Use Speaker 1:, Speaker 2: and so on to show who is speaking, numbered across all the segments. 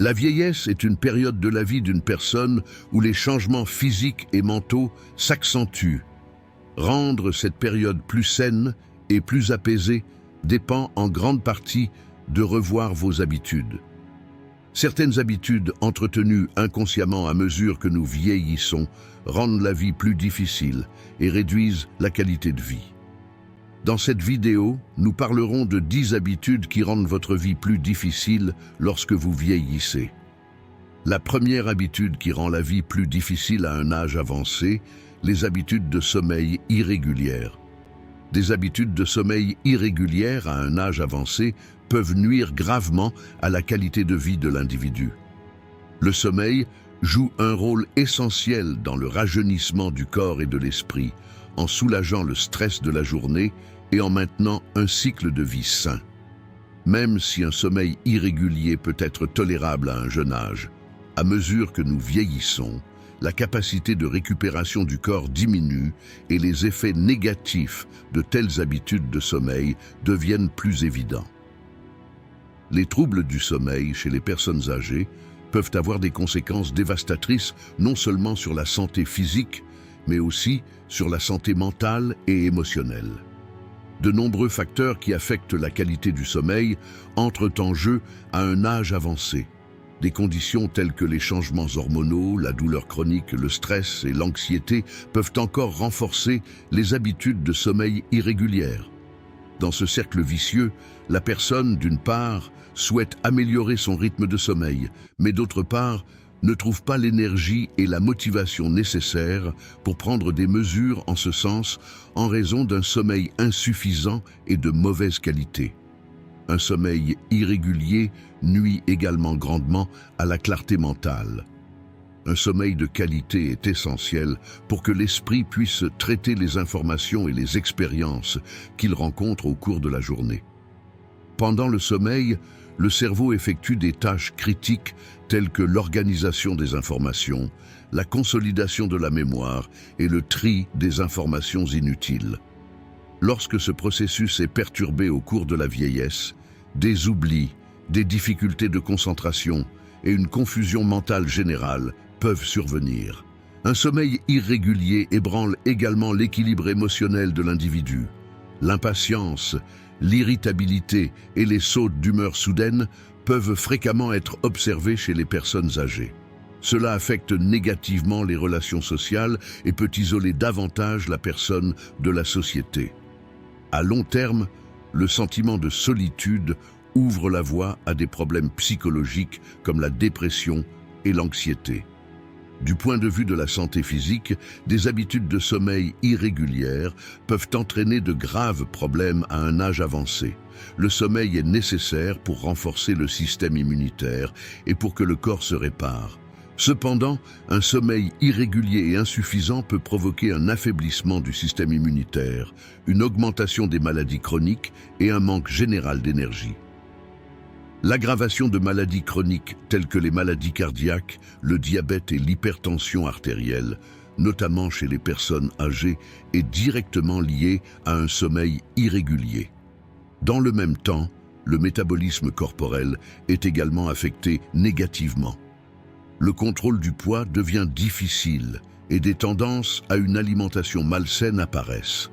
Speaker 1: La vieillesse est une période de la vie d'une personne où les changements physiques et mentaux s'accentuent. Rendre cette période plus saine et plus apaisée dépend en grande partie de revoir vos habitudes. Certaines habitudes entretenues inconsciemment à mesure que nous vieillissons rendent la vie plus difficile et réduisent la qualité de vie. Dans cette vidéo, nous parlerons de 10 habitudes qui rendent votre vie plus difficile lorsque vous vieillissez. La première habitude qui rend la vie plus difficile à un âge avancé, les habitudes de sommeil irrégulières. Des habitudes de sommeil irrégulières à un âge avancé peuvent nuire gravement à la qualité de vie de l'individu. Le sommeil joue un rôle essentiel dans le rajeunissement du corps et de l'esprit, en soulageant le stress de la journée et en maintenant un cycle de vie sain. Même si un sommeil irrégulier peut être tolérable à un jeune âge, à mesure que nous vieillissons, la capacité de récupération du corps diminue et les effets négatifs de telles habitudes de sommeil deviennent plus évidents. Les troubles du sommeil chez les personnes âgées peuvent avoir des conséquences dévastatrices non seulement sur la santé physique, mais aussi sur la santé mentale et émotionnelle. De nombreux facteurs qui affectent la qualité du sommeil entrent en jeu à un âge avancé. Des conditions telles que les changements hormonaux, la douleur chronique, le stress et l'anxiété peuvent encore renforcer les habitudes de sommeil irrégulières. Dans ce cercle vicieux, la personne, d'une part, souhaite améliorer son rythme de sommeil, mais d'autre part, ne trouve pas l'énergie et la motivation nécessaires pour prendre des mesures en ce sens en raison d'un sommeil insuffisant et de mauvaise qualité. Un sommeil irrégulier nuit également grandement à la clarté mentale. Un sommeil de qualité est essentiel pour que l'esprit puisse traiter les informations et les expériences qu'il rencontre au cours de la journée. Pendant le sommeil, le cerveau effectue des tâches critiques telles que l'organisation des informations, la consolidation de la mémoire et le tri des informations inutiles. Lorsque ce processus est perturbé au cours de la vieillesse, des oublis, des difficultés de concentration et une confusion mentale générale peuvent survenir. Un sommeil irrégulier ébranle également l'équilibre émotionnel de l'individu. L'impatience, l'irritabilité et les sautes d'humeur soudaines peuvent fréquemment être observés chez les personnes âgées. Cela affecte négativement les relations sociales et peut isoler davantage la personne de la société. À long terme, le sentiment de solitude ouvre la voie à des problèmes psychologiques comme la dépression et l'anxiété. Du point de vue de la santé physique, des habitudes de sommeil irrégulières peuvent entraîner de graves problèmes à un âge avancé. Le sommeil est nécessaire pour renforcer le système immunitaire et pour que le corps se répare. Cependant, un sommeil irrégulier et insuffisant peut provoquer un affaiblissement du système immunitaire, une augmentation des maladies chroniques et un manque général d'énergie. L'aggravation de maladies chroniques telles que les maladies cardiaques, le diabète et l'hypertension artérielle, notamment chez les personnes âgées, est directement liée à un sommeil irrégulier. Dans le même temps, le métabolisme corporel est également affecté négativement. Le contrôle du poids devient difficile et des tendances à une alimentation malsaine apparaissent.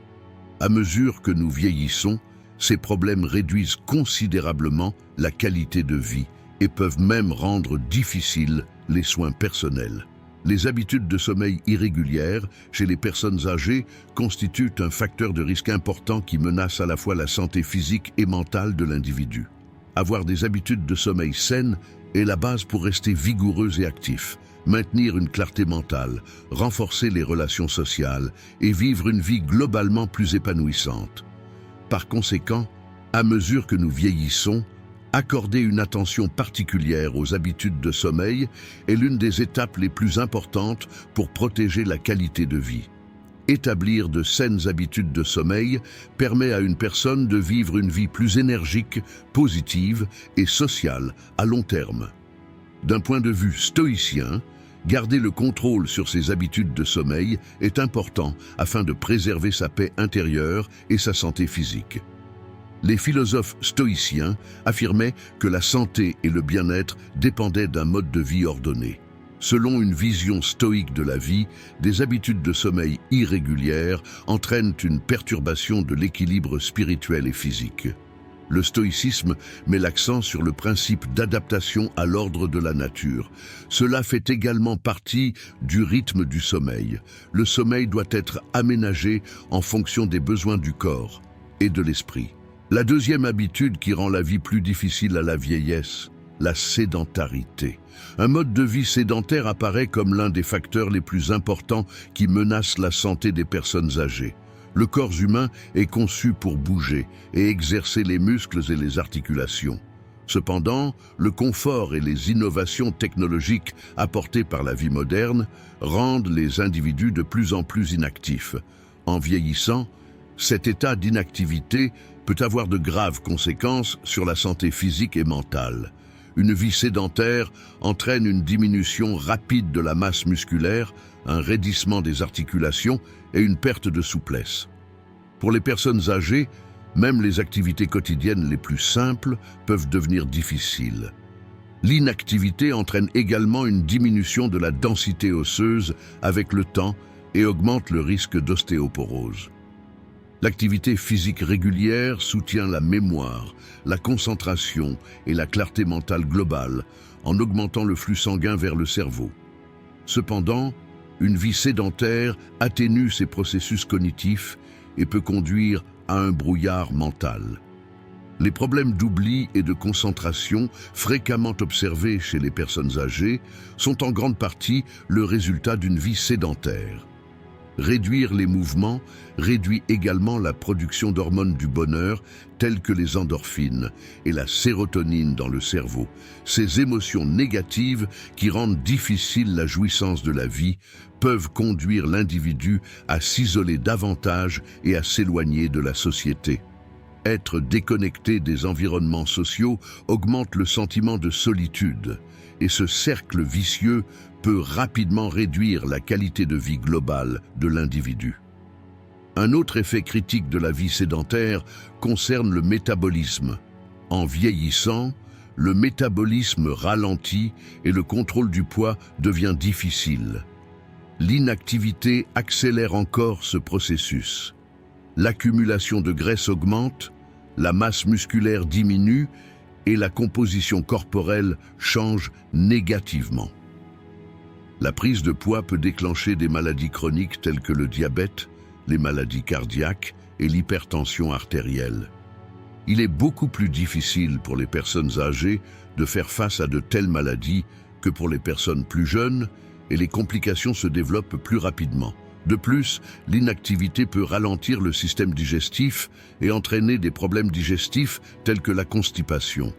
Speaker 1: À mesure que nous vieillissons, ces problèmes réduisent considérablement la qualité de vie et peuvent même rendre difficiles les soins personnels. Les habitudes de sommeil irrégulières chez les personnes âgées constituent un facteur de risque important qui menace à la fois la santé physique et mentale de l'individu. Avoir des habitudes de sommeil saines est la base pour rester vigoureux et actif, maintenir une clarté mentale, renforcer les relations sociales et vivre une vie globalement plus épanouissante. Par conséquent, à mesure que nous vieillissons, accorder une attention particulière aux habitudes de sommeil est l'une des étapes les plus importantes pour protéger la qualité de vie. Établir de saines habitudes de sommeil permet à une personne de vivre une vie plus énergique, positive et sociale à long terme. D'un point de vue stoïcien, garder le contrôle sur ses habitudes de sommeil est important afin de préserver sa paix intérieure et sa santé physique. Les philosophes stoïciens affirmaient que la santé et le bien-être dépendaient d'un mode de vie ordonné. Selon une vision stoïque de la vie, des habitudes de sommeil irrégulières entraînent une perturbation de l'équilibre spirituel et physique. Le stoïcisme met l'accent sur le principe d'adaptation à l'ordre de la nature. Cela fait également partie du rythme du sommeil. Le sommeil doit être aménagé en fonction des besoins du corps et de l'esprit. La deuxième habitude qui rend la vie plus difficile à la vieillesse, la sédentarité. Un mode de vie sédentaire apparaît comme l'un des facteurs les plus importants qui menacent la santé des personnes âgées. Le corps humain est conçu pour bouger et exercer les muscles et les articulations. Cependant, le confort et les innovations technologiques apportées par la vie moderne rendent les individus de plus en plus inactifs. En vieillissant, cet état d'inactivité peut avoir de graves conséquences sur la santé physique et mentale. Une vie sédentaire entraîne une diminution rapide de la masse musculaire, un raidissement des articulations et une perte de souplesse. Pour les personnes âgées, même les activités quotidiennes les plus simples peuvent devenir difficiles. L'inactivité entraîne également une diminution de la densité osseuse avec le temps et augmente le risque d'ostéoporose. L'activité physique régulière soutient la mémoire, la concentration et la clarté mentale globale en augmentant le flux sanguin vers le cerveau. Cependant, une vie sédentaire atténue ces processus cognitifs et peut conduire à un brouillard mental. Les problèmes d'oubli et de concentration fréquemment observés chez les personnes âgées sont en grande partie le résultat d'une vie sédentaire. Réduire les mouvements réduit également la production d'hormones du bonheur telles que les endorphines et la sérotonine dans le cerveau. Ces émotions négatives qui rendent difficile la jouissance de la vie peuvent conduire l'individu à s'isoler davantage et à s'éloigner de la société. Être déconnecté des environnements sociaux augmente le sentiment de solitude et ce cercle vicieux peut rapidement réduire la qualité de vie globale de l'individu. Un autre effet critique de la vie sédentaire concerne le métabolisme. En vieillissant, le métabolisme ralentit et le contrôle du poids devient difficile. L'inactivité accélère encore ce processus. L'accumulation de graisse augmente, la masse musculaire diminue et la composition corporelle change négativement. La prise de poids peut déclencher des maladies chroniques telles que le diabète, les maladies cardiaques et l'hypertension artérielle. Il est beaucoup plus difficile pour les personnes âgées de faire face à de telles maladies que pour les personnes plus jeunes et les complications se développent plus rapidement. De plus, l'inactivité peut ralentir le système digestif et entraîner des problèmes digestifs tels que la constipation.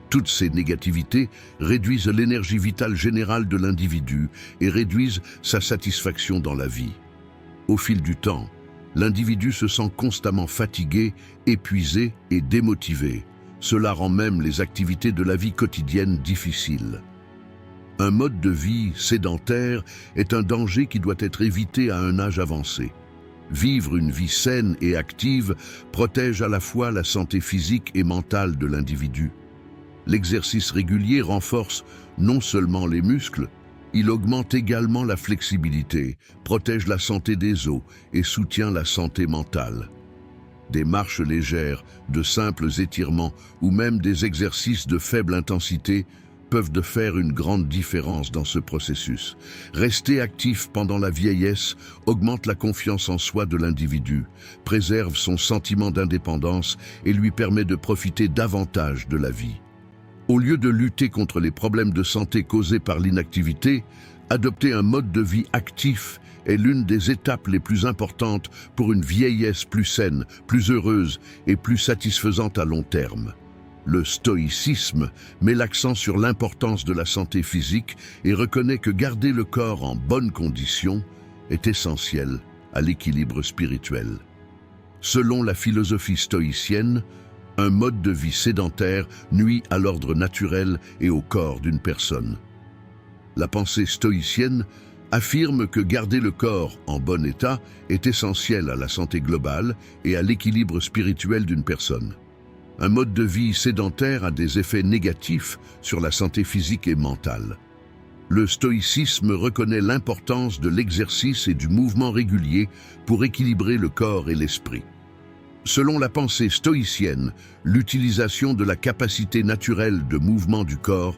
Speaker 1: Toutes ces négativités réduisent l'énergie vitale générale de l'individu et réduisent sa satisfaction dans la vie. Au fil du temps, l'individu se sent constamment fatigué, épuisé et démotivé. Cela rend même les activités de la vie quotidienne difficiles. Un mode de vie sédentaire est un danger qui doit être évité à un âge avancé. Vivre une vie saine et active protège à la fois la santé physique et mentale de l'individu. L'exercice régulier renforce non seulement les muscles, il augmente également la flexibilité, protège la santé des os et soutient la santé mentale. Des marches légères, de simples étirements ou même des exercices de faible intensité peuvent faire une grande différence dans ce processus. Rester actif pendant la vieillesse augmente la confiance en soi de l'individu, préserve son sentiment d'indépendance et lui permet de profiter davantage de la vie. Au lieu de lutter contre les problèmes de santé causés par l'inactivité, adopter un mode de vie actif est l'une des étapes les plus importantes pour une vieillesse plus saine, plus heureuse et plus satisfaisante à long terme. Le stoïcisme met l'accent sur l'importance de la santé physique et reconnaît que garder le corps en bonne condition est essentiel à l'équilibre spirituel. Selon la philosophie stoïcienne, un mode de vie sédentaire nuit à l'ordre naturel et au corps d'une personne. La pensée stoïcienne affirme que garder le corps en bon état est essentiel à la santé globale et à l'équilibre spirituel d'une personne. Un mode de vie sédentaire a des effets négatifs sur la santé physique et mentale. Le stoïcisme reconnaît l'importance de l'exercice et du mouvement régulier pour équilibrer le corps et l'esprit. Selon la pensée stoïcienne, l'utilisation de la capacité naturelle de mouvement du corps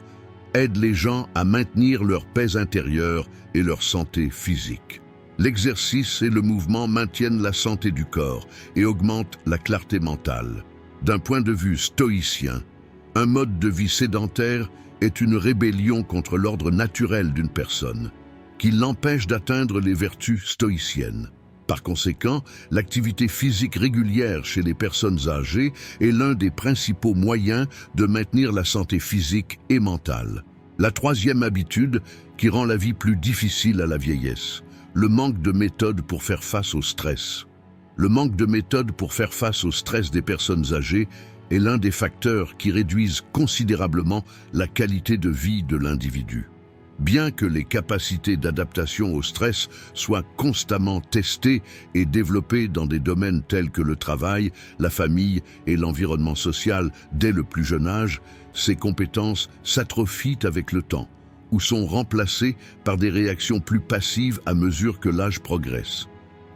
Speaker 1: aide les gens à maintenir leur paix intérieure et leur santé physique. L'exercice et le mouvement maintiennent la santé du corps et augmentent la clarté mentale. D'un point de vue stoïcien, un mode de vie sédentaire est une rébellion contre l'ordre naturel d'une personne, qui l'empêche d'atteindre les vertus stoïciennes. Par conséquent, l'activité physique régulière chez les personnes âgées est l'un des principaux moyens de maintenir la santé physique et mentale. La troisième habitude qui rend la vie plus difficile à la vieillesse, le manque de méthode pour faire face au stress. Le manque de méthode pour faire face au stress des personnes âgées est l'un des facteurs qui réduisent considérablement la qualité de vie de l'individu. Bien que les capacités d'adaptation au stress soient constamment testées et développées dans des domaines tels que le travail, la famille et l'environnement social dès le plus jeune âge, ces compétences s'atrophient avec le temps ou sont remplacées par des réactions plus passives à mesure que l'âge progresse.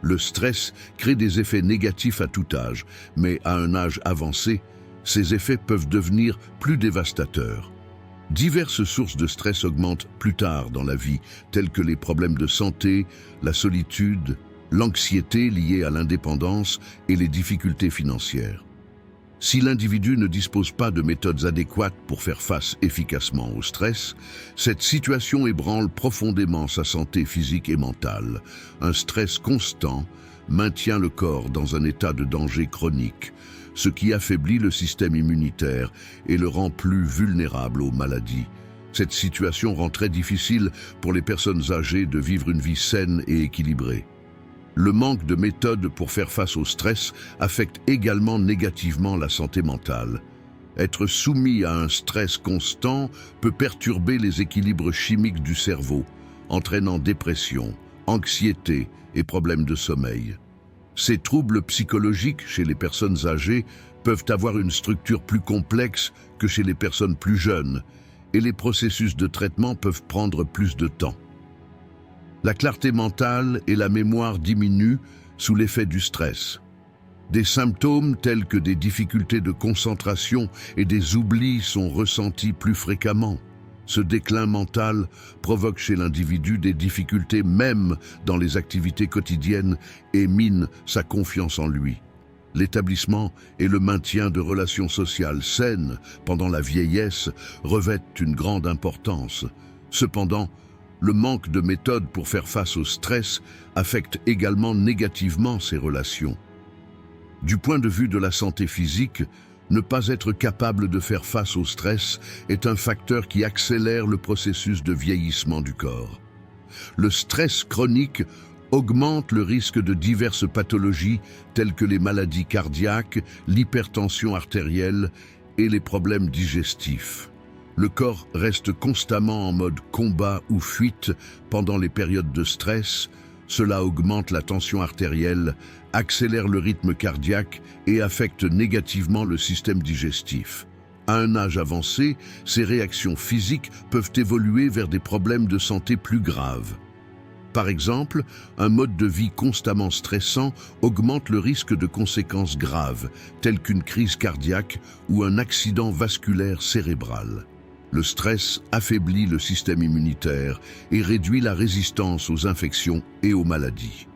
Speaker 1: Le stress crée des effets négatifs à tout âge, mais à un âge avancé, ces effets peuvent devenir plus dévastateurs. Diverses sources de stress augmentent plus tard dans la vie, telles que les problèmes de santé, la solitude, l'anxiété liée à l'indépendance et les difficultés financières. Si l'individu ne dispose pas de méthodes adéquates pour faire face efficacement au stress, cette situation ébranle profondément sa santé physique et mentale. Un stress constant maintient le corps dans un état de danger chronique, ce qui affaiblit le système immunitaire et le rend plus vulnérable aux maladies. Cette situation rend très difficile pour les personnes âgées de vivre une vie saine et équilibrée. Le manque de méthode pour faire face au stress affecte également négativement la santé mentale. Être soumis à un stress constant peut perturber les équilibres chimiques du cerveau, entraînant dépression, anxiété et problèmes de sommeil. Ces troubles psychologiques chez les personnes âgées peuvent avoir une structure plus complexe que chez les personnes plus jeunes, et les processus de traitement peuvent prendre plus de temps. La clarté mentale et la mémoire diminuent sous l'effet du stress. Des symptômes tels que des difficultés de concentration et des oublis sont ressentis plus fréquemment. Ce déclin mental provoque chez l'individu des difficultés même dans les activités quotidiennes et mine sa confiance en lui. L'établissement et le maintien de relations sociales saines pendant la vieillesse revêtent une grande importance. Cependant, le manque de méthode pour faire face au stress affecte également négativement ces relations. Du point de vue de la santé physique, ne pas être capable de faire face au stress est un facteur qui accélère le processus de vieillissement du corps. Le stress chronique augmente le risque de diverses pathologies telles que les maladies cardiaques, l'hypertension artérielle et les problèmes digestifs. Le corps reste constamment en mode combat ou fuite pendant les périodes de stress. Cela augmente la tension artérielle, accélère le rythme cardiaque et affecte négativement le système digestif. À un âge avancé, ces réactions physiques peuvent évoluer vers des problèmes de santé plus graves. Par exemple, un mode de vie constamment stressant augmente le risque de conséquences graves, telles qu'une crise cardiaque ou un accident vasculaire cérébral. Le stress affaiblit le système immunitaire et réduit la résistance aux infections et aux maladies.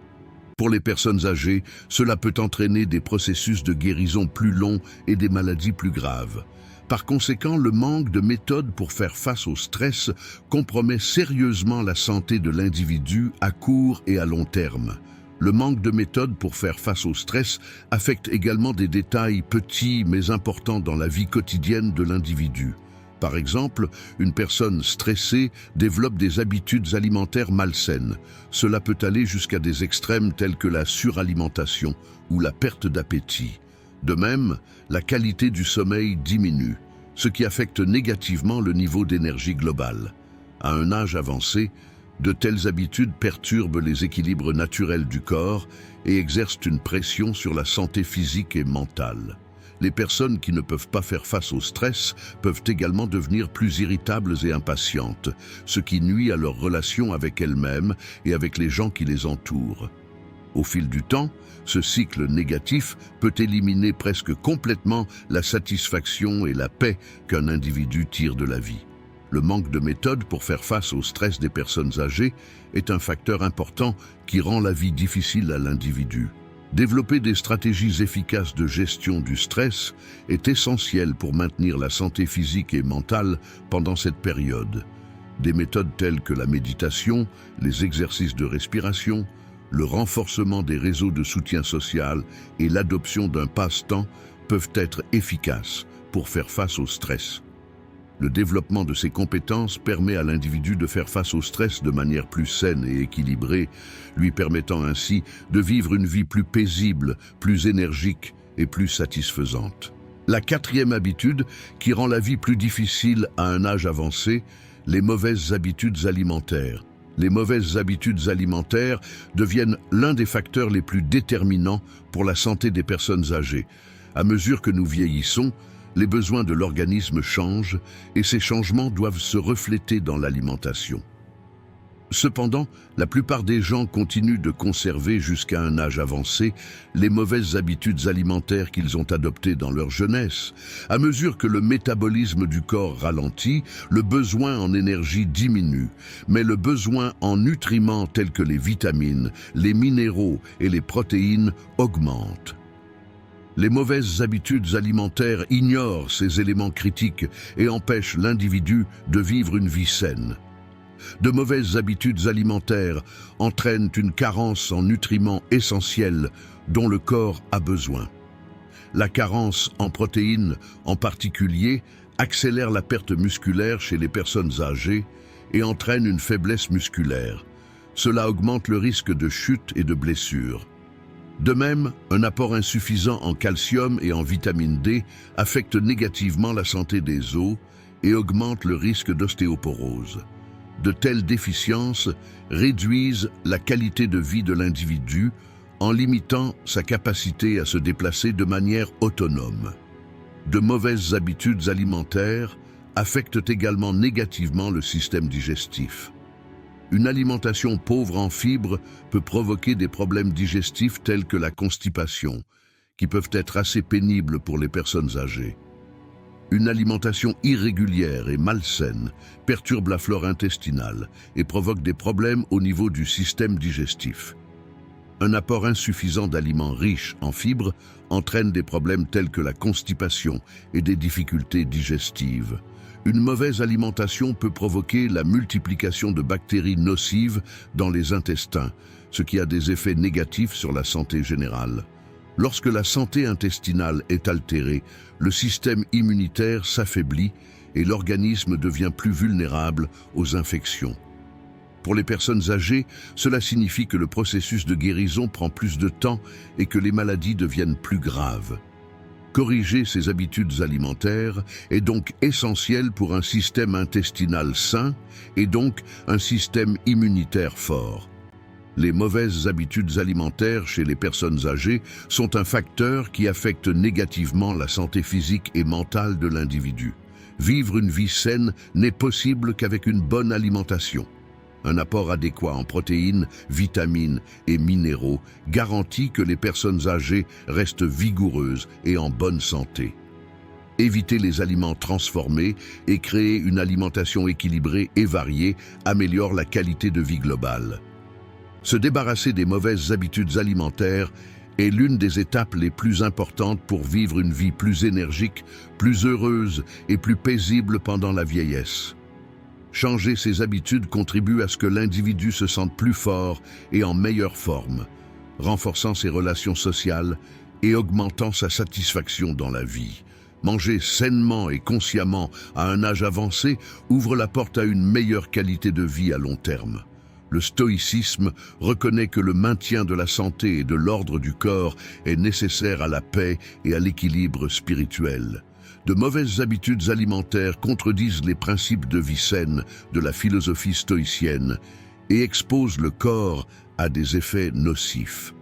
Speaker 1: Pour les personnes âgées, cela peut entraîner des processus de guérison plus longs et des maladies plus graves. Par conséquent, le manque de méthode pour faire face au stress compromet sérieusement la santé de l'individu à court et à long terme. Le manque de méthode pour faire face au stress affecte également des détails petits mais importants dans la vie quotidienne de l'individu. Par exemple, une personne stressée développe des habitudes alimentaires malsaines. Cela peut aller jusqu'à des extrêmes tels que la suralimentation ou la perte d'appétit. De même, la qualité du sommeil diminue, ce qui affecte négativement le niveau d'énergie global. À un âge avancé, de telles habitudes perturbent les équilibres naturels du corps et exercent une pression sur la santé physique et mentale. Les personnes qui ne peuvent pas faire face au stress peuvent également devenir plus irritables et impatientes, ce qui nuit à leur relation avec elles-mêmes et avec les gens qui les entourent. Au fil du temps, ce cycle négatif peut éliminer presque complètement la satisfaction et la paix qu'un individu tire de la vie. Le manque de méthode pour faire face au stress des personnes âgées est un facteur important qui rend la vie difficile à l'individu. Développer des stratégies efficaces de gestion du stress est essentiel pour maintenir la santé physique et mentale pendant cette période. Des méthodes telles que la méditation, les exercices de respiration, le renforcement des réseaux de soutien social et l'adoption d'un passe-temps peuvent être efficaces pour faire face au stress. Le développement de ces compétences permet à l'individu de faire face au stress de manière plus saine et équilibrée, lui permettant ainsi de vivre une vie plus paisible, plus énergique et plus satisfaisante. La quatrième habitude qui rend la vie plus difficile à un âge avancé, les mauvaises habitudes alimentaires. Les mauvaises habitudes alimentaires deviennent l'un des facteurs les plus déterminants pour la santé des personnes âgées. À mesure que nous vieillissons, les besoins de l'organisme changent et ces changements doivent se refléter dans l'alimentation. Cependant, la plupart des gens continuent de conserver jusqu'à un âge avancé les mauvaises habitudes alimentaires qu'ils ont adoptées dans leur jeunesse. À mesure que le métabolisme du corps ralentit, le besoin en énergie diminue, mais le besoin en nutriments tels que les vitamines, les minéraux et les protéines augmente. Les mauvaises habitudes alimentaires ignorent ces éléments critiques et empêchent l'individu de vivre une vie saine. De mauvaises habitudes alimentaires entraînent une carence en nutriments essentiels dont le corps a besoin. La carence en protéines, en particulier, accélère la perte musculaire chez les personnes âgées et entraîne une faiblesse musculaire. Cela augmente le risque de chute et de blessures. De même, un apport insuffisant en calcium et en vitamine D affecte négativement la santé des os et augmente le risque d'ostéoporose. De telles déficiences réduisent la qualité de vie de l'individu en limitant sa capacité à se déplacer de manière autonome. De mauvaises habitudes alimentaires affectent également négativement le système digestif. Une alimentation pauvre en fibres peut provoquer des problèmes digestifs tels que la constipation, qui peuvent être assez pénibles pour les personnes âgées. Une alimentation irrégulière et malsaine perturbe la flore intestinale et provoque des problèmes au niveau du système digestif. Un apport insuffisant d'aliments riches en fibres entraîne des problèmes tels que la constipation et des difficultés digestives. Une mauvaise alimentation peut provoquer la multiplication de bactéries nocives dans les intestins, ce qui a des effets négatifs sur la santé générale. Lorsque la santé intestinale est altérée, le système immunitaire s'affaiblit et l'organisme devient plus vulnérable aux infections. Pour les personnes âgées, cela signifie que le processus de guérison prend plus de temps et que les maladies deviennent plus graves. Corriger ces habitudes alimentaires est donc essentiel pour un système intestinal sain et donc un système immunitaire fort. Les mauvaises habitudes alimentaires chez les personnes âgées sont un facteur qui affecte négativement la santé physique et mentale de l'individu. Vivre une vie saine n'est possible qu'avec une bonne alimentation. Un apport adéquat en protéines, vitamines et minéraux garantit que les personnes âgées restent vigoureuses et en bonne santé. Éviter les aliments transformés et créer une alimentation équilibrée et variée améliore la qualité de vie globale. Se débarrasser des mauvaises habitudes alimentaires est l'une des étapes les plus importantes pour vivre une vie plus énergique, plus heureuse et plus paisible pendant la vieillesse. Changer ses habitudes contribue à ce que l'individu se sente plus fort et en meilleure forme, renforçant ses relations sociales et augmentant sa satisfaction dans la vie. Manger sainement et consciemment à un âge avancé ouvre la porte à une meilleure qualité de vie à long terme. Le stoïcisme reconnaît que le maintien de la santé et de l'ordre du corps est nécessaire à la paix et à l'équilibre spirituel. De mauvaises habitudes alimentaires contredisent les principes de vie saine de la philosophie stoïcienne et exposent le corps à des effets nocifs.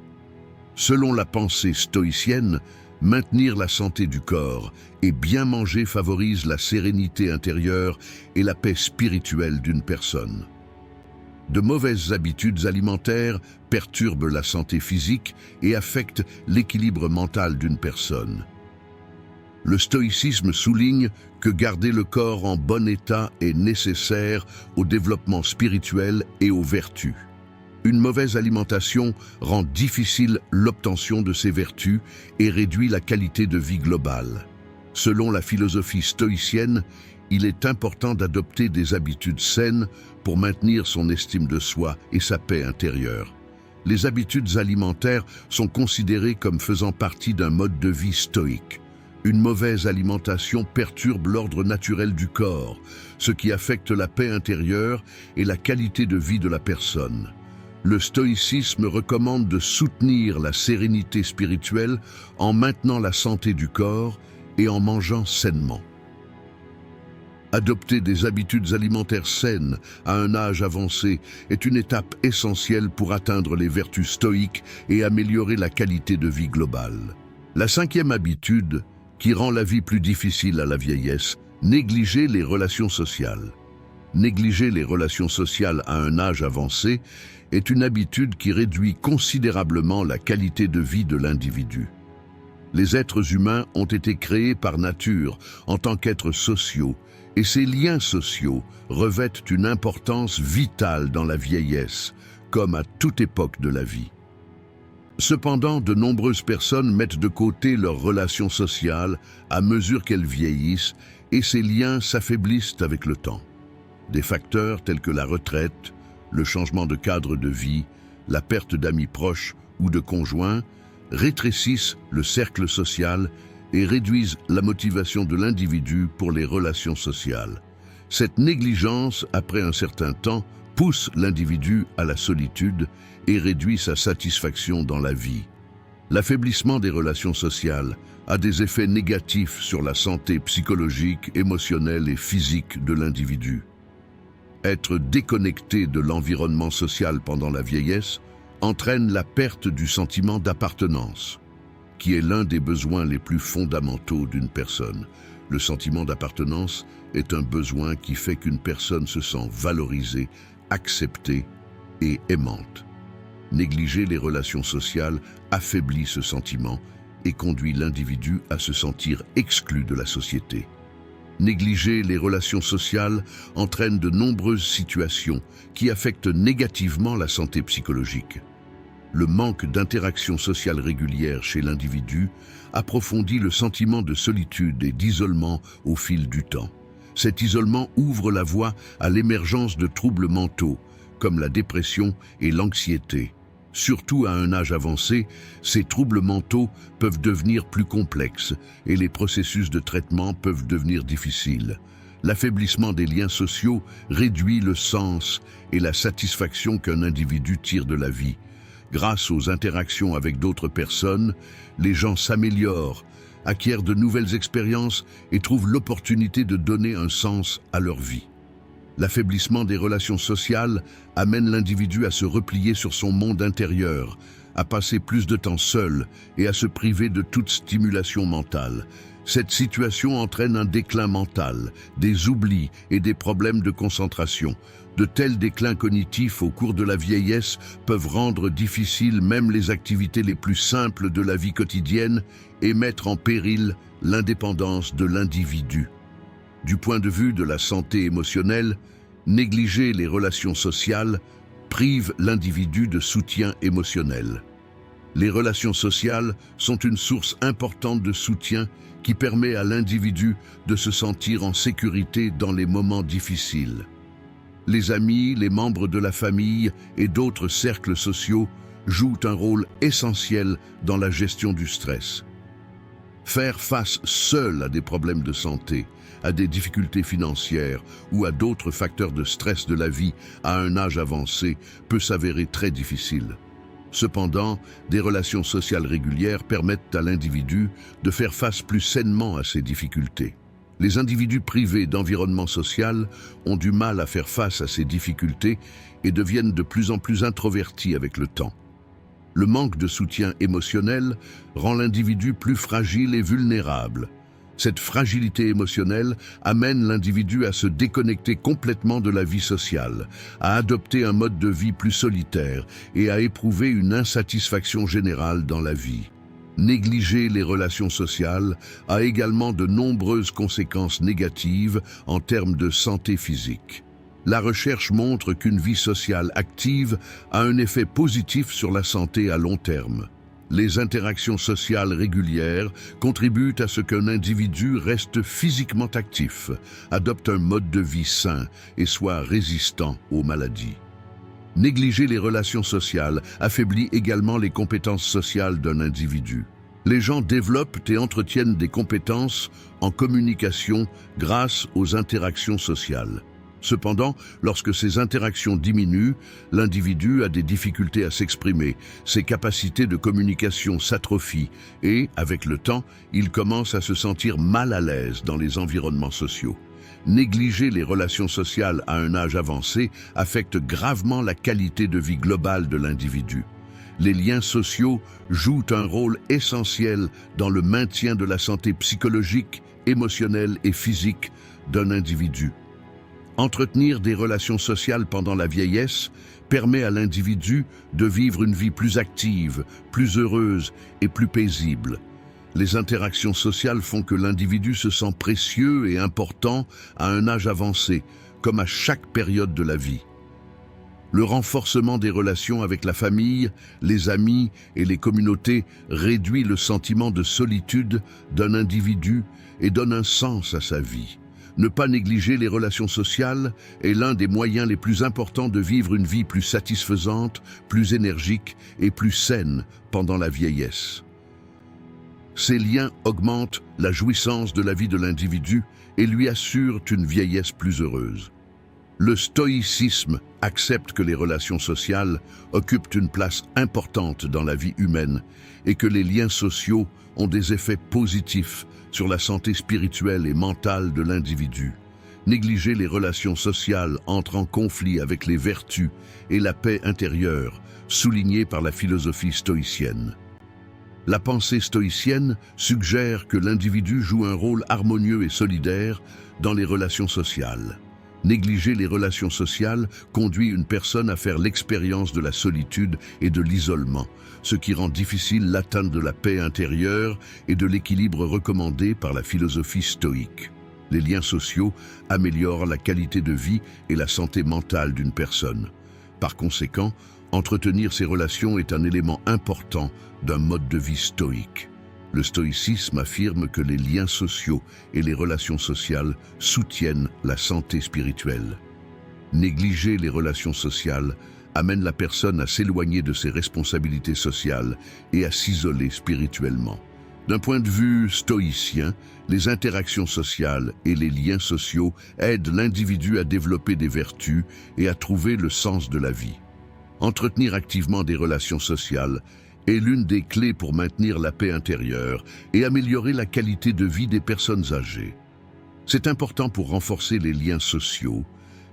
Speaker 1: Selon la pensée stoïcienne, Maintenir la santé du corps et bien manger favorise la sérénité intérieure et la paix spirituelle d'une personne. De mauvaises habitudes alimentaires perturbent la santé physique et affectent l'équilibre mental d'une personne. Le stoïcisme souligne que garder le corps en bon état est nécessaire au développement spirituel et aux vertus. Une mauvaise alimentation rend difficile l'obtention de ces vertus et réduit la qualité de vie globale. Selon la philosophie stoïcienne, il est important d'adopter des habitudes saines pour maintenir son estime de soi et sa paix intérieure. Les habitudes alimentaires sont considérées comme faisant partie d'un mode de vie stoïque. Une mauvaise alimentation perturbe l'ordre naturel du corps, ce qui affecte la paix intérieure et la qualité de vie de la personne. Le stoïcisme recommande de soutenir la sérénité spirituelle en maintenant la santé du corps et en mangeant sainement. Adopter des habitudes alimentaires saines à un âge avancé est une étape essentielle pour atteindre les vertus stoïques et améliorer la qualité de vie globale. La cinquième habitude, qui rend la vie plus difficile à la vieillesse, négliger les relations sociales. Négliger les relations sociales à un âge avancé est une habitude qui réduit considérablement la qualité de vie de l'individu. Les êtres humains ont été créés par nature en tant qu'êtres sociaux, et ces liens sociaux revêtent une importance vitale dans la vieillesse, comme à toute époque de la vie. Cependant, de nombreuses personnes mettent de côté leurs relations sociales à mesure qu'elles vieillissent, et ces liens s'affaiblissent avec le temps. Des facteurs tels que la retraite, le changement de cadre de vie, la perte d'amis proches ou de conjoints rétrécissent le cercle social et réduisent la motivation de l'individu pour les relations sociales. Cette négligence, après un certain temps, pousse l'individu à la solitude et réduit sa satisfaction dans la vie. L'affaiblissement des relations sociales a des effets négatifs sur la santé psychologique, émotionnelle et physique de l'individu. Être déconnecté de l'environnement social pendant la vieillesse entraîne la perte du sentiment d'appartenance, qui est l'un des besoins les plus fondamentaux d'une personne. Le sentiment d'appartenance est un besoin qui fait qu'une personne se sent valorisée, acceptée et aimante. Négliger les relations sociales affaiblit ce sentiment et conduit l'individu à se sentir exclu de la société. Négliger les relations sociales entraîne de nombreuses situations qui affectent négativement la santé psychologique. Le manque d'interaction sociale régulière chez l'individu approfondit le sentiment de solitude et d'isolement au fil du temps. Cet isolement ouvre la voie à l'émergence de troubles mentaux, comme la dépression et l'anxiété. Surtout à un âge avancé, ces troubles mentaux peuvent devenir plus complexes et les processus de traitement peuvent devenir difficiles. L'affaiblissement des liens sociaux réduit le sens et la satisfaction qu'un individu tire de la vie. Grâce aux interactions avec d'autres personnes, les gens s'améliorent, acquièrent de nouvelles expériences et trouvent l'opportunité de donner un sens à leur vie. L'affaiblissement des relations sociales amène l'individu à se replier sur son monde intérieur, à passer plus de temps seul et à se priver de toute stimulation mentale. Cette situation entraîne un déclin mental, des oublis et des problèmes de concentration. De tels déclins cognitifs au cours de la vieillesse peuvent rendre difficiles même les activités les plus simples de la vie quotidienne et mettre en péril l'indépendance de l'individu. Du point de vue de la santé émotionnelle, négliger les relations sociales prive l'individu de soutien émotionnel. Les relations sociales sont une source importante de soutien qui permet à l'individu de se sentir en sécurité dans les moments difficiles. Les amis, les membres de la famille et d'autres cercles sociaux jouent un rôle essentiel dans la gestion du stress. Faire face seul à des problèmes de santé, à des difficultés financières ou à d'autres facteurs de stress de la vie à un âge avancé peut s'avérer très difficile. Cependant, des relations sociales régulières permettent à l'individu de faire face plus sainement à ces difficultés. Les individus privés d'environnement social ont du mal à faire face à ces difficultés et deviennent de plus en plus introvertis avec le temps. Le manque de soutien émotionnel rend l'individu plus fragile et vulnérable. Cette fragilité émotionnelle amène l'individu à se déconnecter complètement de la vie sociale, à adopter un mode de vie plus solitaire et à éprouver une insatisfaction générale dans la vie. Négliger les relations sociales a également de nombreuses conséquences négatives en termes de santé physique. La recherche montre qu'une vie sociale active a un effet positif sur la santé à long terme. Les interactions sociales régulières contribuent à ce qu'un individu reste physiquement actif, adopte un mode de vie sain et soit résistant aux maladies. Négliger les relations sociales affaiblit également les compétences sociales d'un individu. Les gens développent et entretiennent des compétences en communication grâce aux interactions sociales. Cependant, lorsque ces interactions diminuent, l'individu a des difficultés à s'exprimer, ses capacités de communication s'atrophient et, avec le temps, il commence à se sentir mal à l'aise dans les environnements sociaux. Négliger les relations sociales à un âge avancé affecte gravement la qualité de vie globale de l'individu. Les liens sociaux jouent un rôle essentiel dans le maintien de la santé psychologique, émotionnelle et physique d'un individu. Entretenir des relations sociales pendant la vieillesse permet à l'individu de vivre une vie plus active, plus heureuse et plus paisible. Les interactions sociales font que l'individu se sent précieux et important à un âge avancé, comme à chaque période de la vie. Le renforcement des relations avec la famille, les amis et les communautés réduit le sentiment de solitude d'un individu et donne un sens à sa vie. Ne pas négliger les relations sociales est l'un des moyens les plus importants de vivre une vie plus satisfaisante, plus énergique et plus saine pendant la vieillesse. Ces liens augmentent la jouissance de la vie de l'individu et lui assurent une vieillesse plus heureuse. Le stoïcisme accepte que les relations sociales occupent une place importante dans la vie humaine et que les liens sociaux ont des effets positifs sur la santé spirituelle et mentale de l'individu. Négliger les relations sociales entre en conflit avec les vertus et la paix intérieure, soulignée par la philosophie stoïcienne. La pensée stoïcienne suggère que l'individu joue un rôle harmonieux et solidaire dans les relations sociales. Négliger les relations sociales conduit une personne à faire l'expérience de la solitude et de l'isolement, ce qui rend difficile l'atteinte de la paix intérieure et de l'équilibre recommandé par la philosophie stoïque. Les liens sociaux améliorent la qualité de vie et la santé mentale d'une personne. Par conséquent, entretenir ces relations est un élément important d'un mode de vie stoïque. Le stoïcisme affirme que les liens sociaux et les relations sociales soutiennent la santé spirituelle. Négliger les relations sociales amène la personne à s'éloigner de ses responsabilités sociales et à s'isoler spirituellement. D'un point de vue stoïcien, les interactions sociales et les liens sociaux aident l'individu à développer des vertus et à trouver le sens de la vie. Entretenir activement des relations sociales est l'une des clés pour maintenir la paix intérieure et améliorer la qualité de vie des personnes âgées. C'est important pour renforcer les liens sociaux,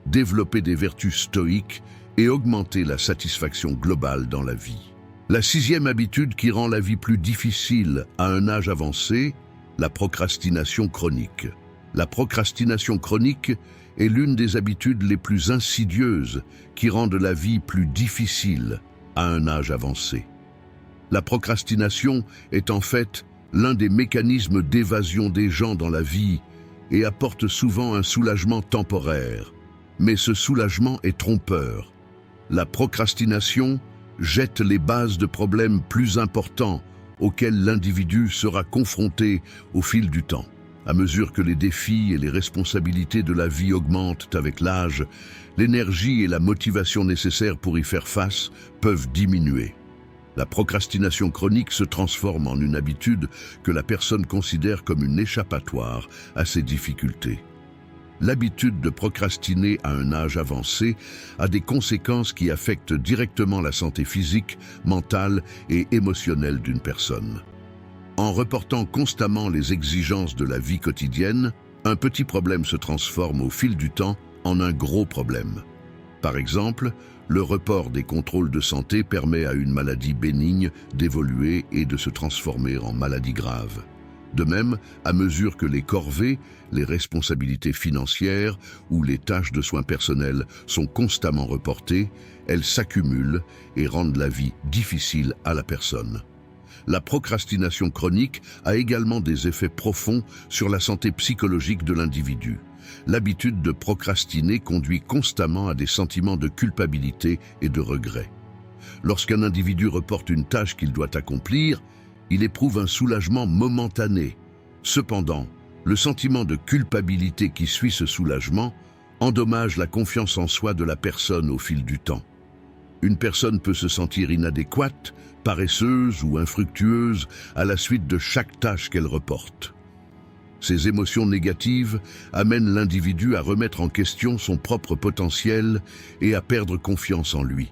Speaker 1: développer des vertus stoïques et augmenter la satisfaction globale dans la vie. La sixième habitude qui rend la vie plus difficile à un âge avancé, la procrastination chronique. La procrastination chronique est l'une des habitudes les plus insidieuses qui rendent la vie plus difficile à un âge avancé. La procrastination est en fait l'un des mécanismes d'évasion des gens dans la vie et apporte souvent un soulagement temporaire. Mais ce soulagement est trompeur. La procrastination jette les bases de problèmes plus importants auxquels l'individu sera confronté au fil du temps. À mesure que les défis et les responsabilités de la vie augmentent avec l'âge, l'énergie et la motivation nécessaires pour y faire face peuvent diminuer. La procrastination chronique se transforme en une habitude que la personne considère comme une échappatoire à ses difficultés. L'habitude de procrastiner à un âge avancé a des conséquences qui affectent directement la santé physique, mentale et émotionnelle d'une personne. En reportant constamment les exigences de la vie quotidienne, un petit problème se transforme au fil du temps en un gros problème. Par exemple, Le report des contrôles de santé permet à une maladie bénigne d'évoluer et de se transformer en maladie grave. De même, à mesure que les corvées, les responsabilités financières ou les tâches de soins personnels sont constamment reportées, elles s'accumulent et rendent la vie difficile à la personne. La procrastination chronique a également des effets profonds sur la santé psychologique de l'individu. L'habitude de procrastiner conduit constamment à des sentiments de culpabilité et de regret. Lorsqu'un individu reporte une tâche qu'il doit accomplir, il éprouve un soulagement momentané. Cependant, le sentiment de culpabilité qui suit ce soulagement endommage la confiance en soi de la personne au fil du temps. Une personne peut se sentir inadéquate, paresseuse ou infructueuse à la suite de chaque tâche qu'elle reporte. Ces émotions négatives amènent l'individu à remettre en question son propre potentiel et à perdre confiance en lui.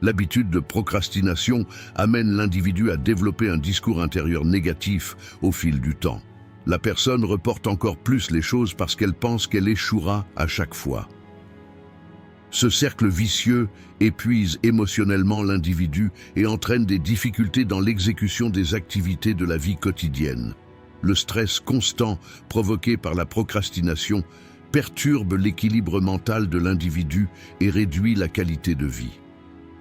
Speaker 1: L'habitude de procrastination amène l'individu à développer un discours intérieur négatif au fil du temps. La personne reporte encore plus les choses parce qu'elle pense qu'elle échouera à chaque fois. Ce cercle vicieux épuise émotionnellement l'individu et entraîne des difficultés dans l'exécution des activités de la vie quotidienne. Le stress constant provoqué par la procrastination perturbe l'équilibre mental de l'individu et réduit la qualité de vie.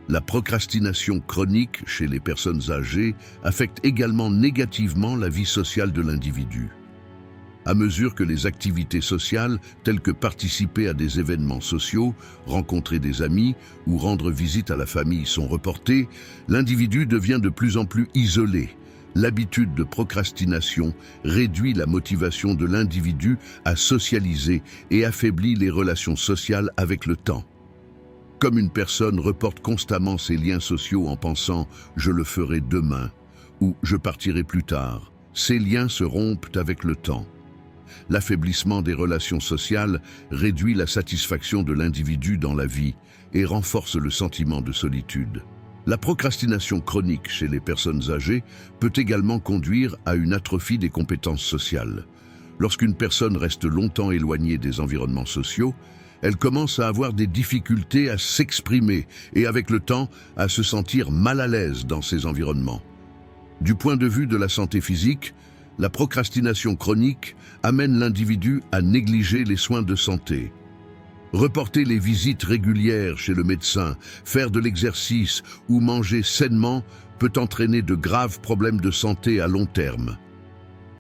Speaker 1: La procrastination chronique chez les personnes âgées affecte également négativement la vie sociale de l'individu. À mesure que les activités sociales, telles que participer à des événements sociaux, rencontrer des amis ou rendre visite à la famille sont reportées, l'individu devient de plus en plus isolé. L'habitude de procrastination réduit la motivation de l'individu à socialiser et affaiblit les relations sociales avec le temps. Comme une personne reporte constamment ses liens sociaux en pensant « je le ferai demain » ou « je partirai plus tard », ces liens se rompent avec le temps. L'affaiblissement des relations sociales réduit la satisfaction de l'individu dans la vie et renforce le sentiment de solitude. La procrastination chronique chez les personnes âgées peut également conduire à une atrophie des compétences sociales. Lorsqu'une personne reste longtemps éloignée des environnements sociaux, elle commence à avoir des difficultés à s'exprimer et avec le temps à se sentir mal à l'aise dans ces environnements. Du point de vue de la santé physique, la procrastination chronique amène l'individu à négliger les soins de santé. Reporter les visites régulières chez le médecin, faire de l'exercice ou manger sainement peut entraîner de graves problèmes de santé à long terme.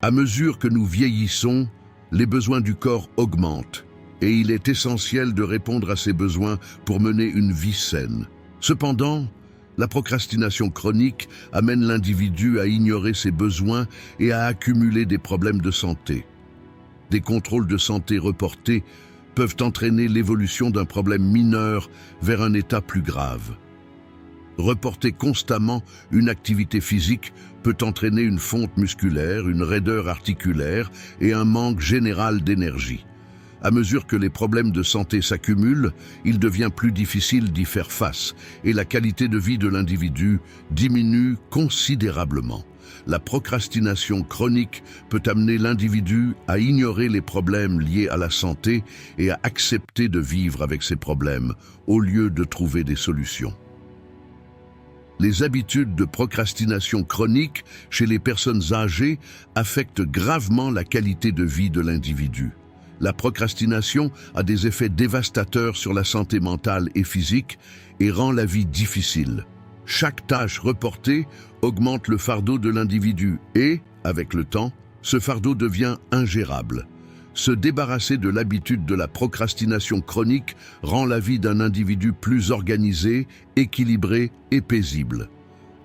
Speaker 1: À mesure que nous vieillissons, les besoins du corps augmentent et il est essentiel de répondre à ces besoins pour mener une vie saine. Cependant, la procrastination chronique amène l'individu à ignorer ses besoins et à accumuler des problèmes de santé. Des contrôles de santé reportés peuvent entraîner l'évolution d'un problème mineur vers un état plus grave. Reporter constamment une activité physique peut entraîner une fonte musculaire, une raideur articulaire et un manque général d'énergie. À mesure que les problèmes de santé s'accumulent, il devient plus difficile d'y faire face et la qualité de vie de l'individu diminue considérablement. La procrastination chronique peut amener l'individu à ignorer les problèmes liés à la santé et à accepter de vivre avec ces problèmes au lieu de trouver des solutions. Les habitudes de procrastination chronique chez les personnes âgées affectent gravement la qualité de vie de l'individu. La procrastination a des effets dévastateurs sur la santé mentale et physique et rend la vie difficile. Chaque tâche reportée augmente le fardeau de l'individu et, avec le temps, ce fardeau devient ingérable. Se débarrasser de l'habitude de la procrastination chronique rend la vie d'un individu plus organisé, équilibré et paisible.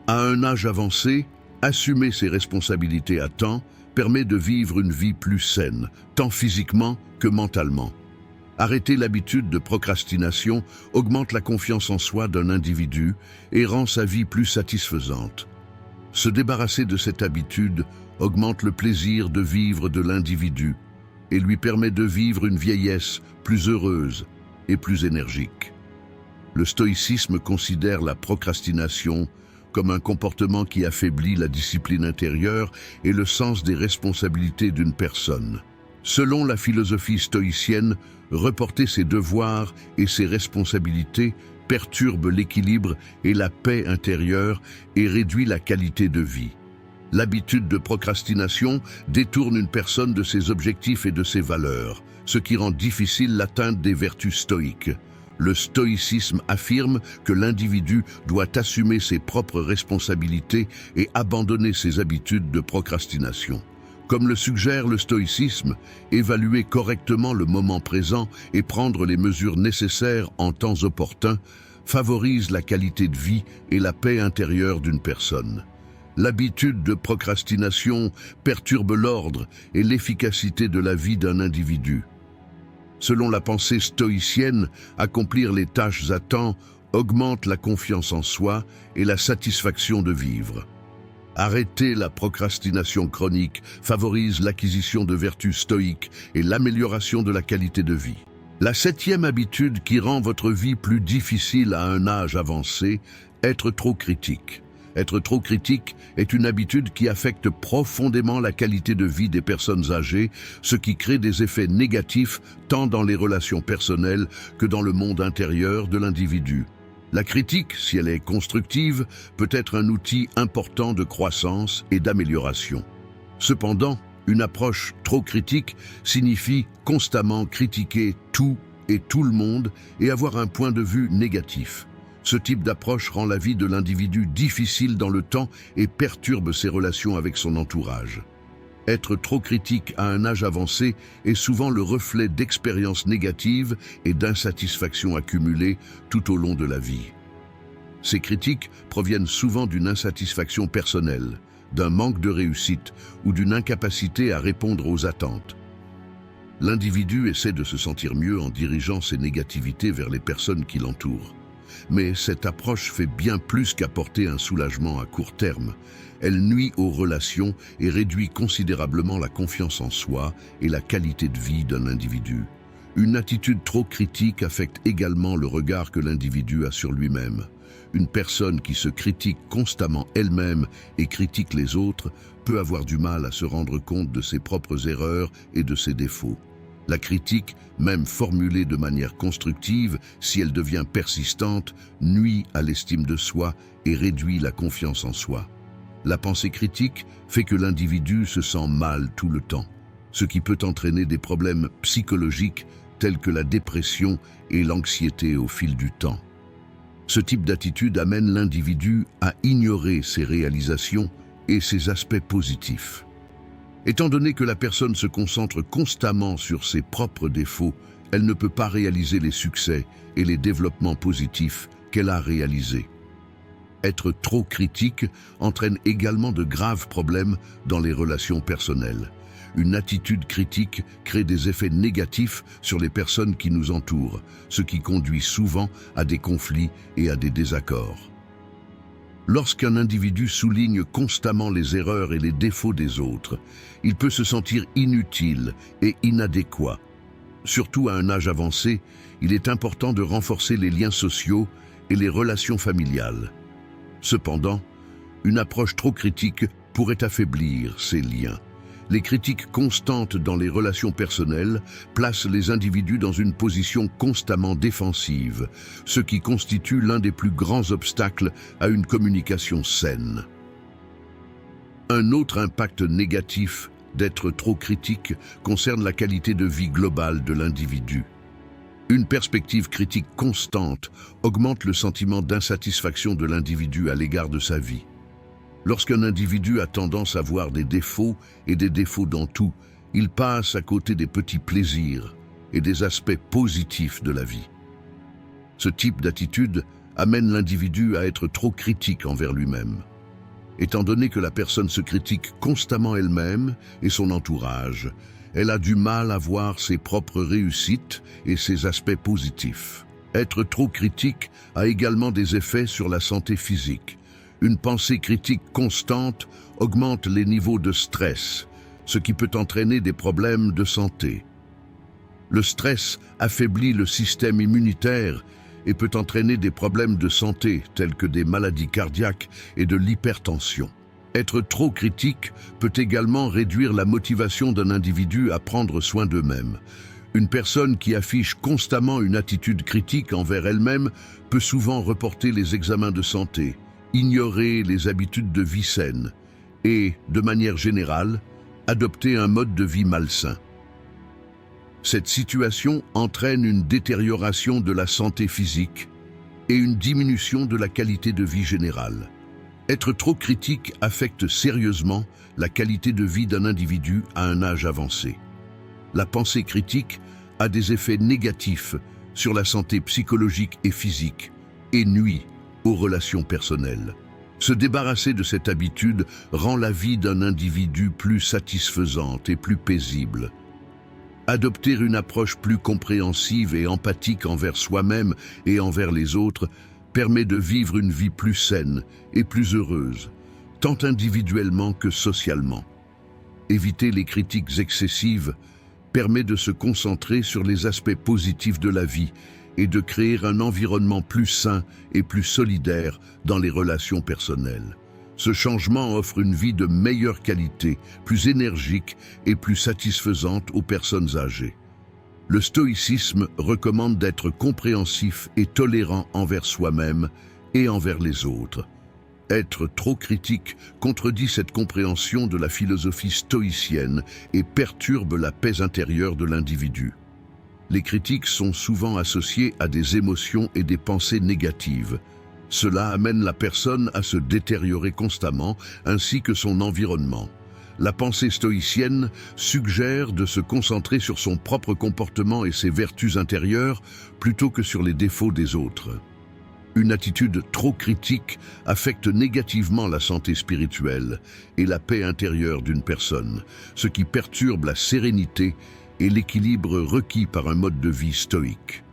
Speaker 1: À un âge avancé, assumer ses responsabilités à temps permet de vivre une vie plus saine, tant physiquement que mentalement. Arrêter l'habitude de procrastination augmente la confiance en soi d'un individu et rend sa vie plus satisfaisante. Se débarrasser de cette habitude augmente le plaisir de vivre de l'individu et lui permet de vivre une vieillesse plus heureuse et plus énergique. Le stoïcisme considère la procrastination comme un comportement qui affaiblit la discipline intérieure et le sens des responsabilités d'une personne. Selon la philosophie stoïcienne, reporter ses devoirs et ses responsabilités perturbe l'équilibre et la paix intérieure et réduit la qualité de vie. L'habitude de procrastination détourne une personne de ses objectifs et de ses valeurs, ce qui rend difficile l'atteinte des vertus stoïques. Le stoïcisme affirme que l'individu doit assumer ses propres responsabilités et abandonner ses habitudes de procrastination. Comme le suggère le stoïcisme, évaluer correctement le moment présent et prendre les mesures nécessaires en temps opportun favorise la qualité de vie et la paix intérieure d'une personne. L'habitude de procrastination perturbe l'ordre et l'efficacité de la vie d'un individu. Selon la pensée stoïcienne, accomplir les tâches à temps augmente la confiance en soi et la satisfaction de vivre. Arrêter la procrastination chronique favorise l'acquisition de vertus stoïques et l'amélioration de la qualité de vie. La 7e habitude qui rend votre vie plus difficile à un âge avancé, être trop critique. Être trop critique est une habitude qui affecte profondément la qualité de vie des personnes âgées, ce qui crée des effets négatifs tant dans les relations personnelles que dans le monde intérieur de l'individu. La critique, si elle est constructive, peut être un outil important de croissance et d'amélioration. Cependant, une approche trop critique signifie constamment critiquer tout et tout le monde et avoir un point de vue négatif. Ce type d'approche rend la vie de l'individu difficile dans le temps et perturbe ses relations avec son entourage. Être trop critique à un âge avancé est souvent le reflet d'expériences négatives et d'insatisfactions accumulées tout au long de la vie. Ces critiques proviennent souvent d'une insatisfaction personnelle, d'un manque de réussite ou d'une incapacité à répondre aux attentes. L'individu essaie de se sentir mieux en dirigeant ses négativités vers les personnes qui l'entourent. Mais cette approche fait bien plus qu'apporter un soulagement à court terme. Elle nuit aux relations et réduit considérablement la confiance en soi et la qualité de vie d'un individu. Une attitude trop critique affecte également le regard que l'individu a sur lui-même. Une personne qui se critique constamment elle-même et critique les autres peut avoir du mal à se rendre compte de ses propres erreurs et de ses défauts. La critique, même formulée de manière constructive, si elle devient persistante, nuit à l'estime de soi et réduit la confiance en soi. La pensée critique fait que l'individu se sent mal tout le temps, ce qui peut entraîner des problèmes psychologiques tels que la dépression et l'anxiété au fil du temps. Ce type d'attitude amène l'individu à ignorer ses réalisations et ses aspects positifs. Étant donné que la personne se concentre constamment sur ses propres défauts, elle ne peut pas réaliser les succès et les développements positifs qu'elle a réalisés. Être trop critique entraîne également de graves problèmes dans les relations personnelles. Une attitude critique crée des effets négatifs sur les personnes qui nous entourent, ce qui conduit souvent à des conflits et à des désaccords. Lorsqu'un individu souligne constamment les erreurs et les défauts des autres, il peut se sentir inutile et inadéquat. Surtout à un âge avancé, il est important de renforcer les liens sociaux et les relations familiales. Cependant, une approche trop critique pourrait affaiblir ces liens. Les critiques constantes dans les relations personnelles placent les individus dans une position constamment défensive, ce qui constitue l'un des plus grands obstacles à une communication saine. Un autre impact négatif d'être trop critique concerne la qualité de vie globale de l'individu. Une perspective critique constante augmente le sentiment d'insatisfaction de l'individu à l'égard de sa vie. Lorsqu'un individu a tendance à voir des défauts et des défauts dans tout, il passe à côté des petits plaisirs et des aspects positifs de la vie. Ce type d'attitude amène l'individu à être trop critique envers lui-même. Étant donné que la personne se critique constamment elle-même et son entourage, elle a du mal à voir ses propres réussites et ses aspects positifs. Être trop critique a également des effets sur la santé physique. Une pensée critique constante augmente les niveaux de stress, ce qui peut entraîner des problèmes de santé. Le stress affaiblit le système immunitaire et peut entraîner des problèmes de santé tels que des maladies cardiaques et de l'hypertension. Être trop critique peut également réduire la motivation d'un individu à prendre soin d'eux-mêmes. Une personne qui affiche constamment une attitude critique envers elle-même peut souvent reporter les examens de santé, ignorer les habitudes de vie saines et, de manière générale, adopter un mode de vie malsain. Cette situation entraîne une détérioration de la santé physique et une diminution de la qualité de vie générale. Être trop critique affecte sérieusement la qualité de vie d'un individu à un âge avancé. La pensée critique a des effets négatifs sur la santé psychologique et physique et nuit aux relations personnelles. Se débarrasser de cette habitude rend la vie d'un individu plus satisfaisante et plus paisible. Adopter une approche plus compréhensive et empathique envers soi-même et envers les autres permet de vivre une vie plus saine et plus heureuse, tant individuellement que socialement. Éviter les critiques excessives permet de se concentrer sur les aspects positifs de la vie et de créer un environnement plus sain et plus solidaire dans les relations personnelles. Ce changement offre une vie de meilleure qualité, plus énergique et plus satisfaisante aux personnes âgées. Le stoïcisme recommande d'être compréhensif et tolérant envers soi-même et envers les autres. Être trop critique contredit cette compréhension de la philosophie stoïcienne et perturbe la paix intérieure de l'individu. Les critiques sont souvent associées à des émotions et des pensées négatives. Cela amène la personne à se détériorer constamment, ainsi que son environnement. La pensée stoïcienne suggère de se concentrer sur son propre comportement et ses vertus intérieures plutôt que sur les défauts des autres. Une attitude trop critique affecte négativement la santé spirituelle et la paix intérieure d'une personne, ce qui perturbe la sérénité et l'équilibre requis par un mode de vie stoïque.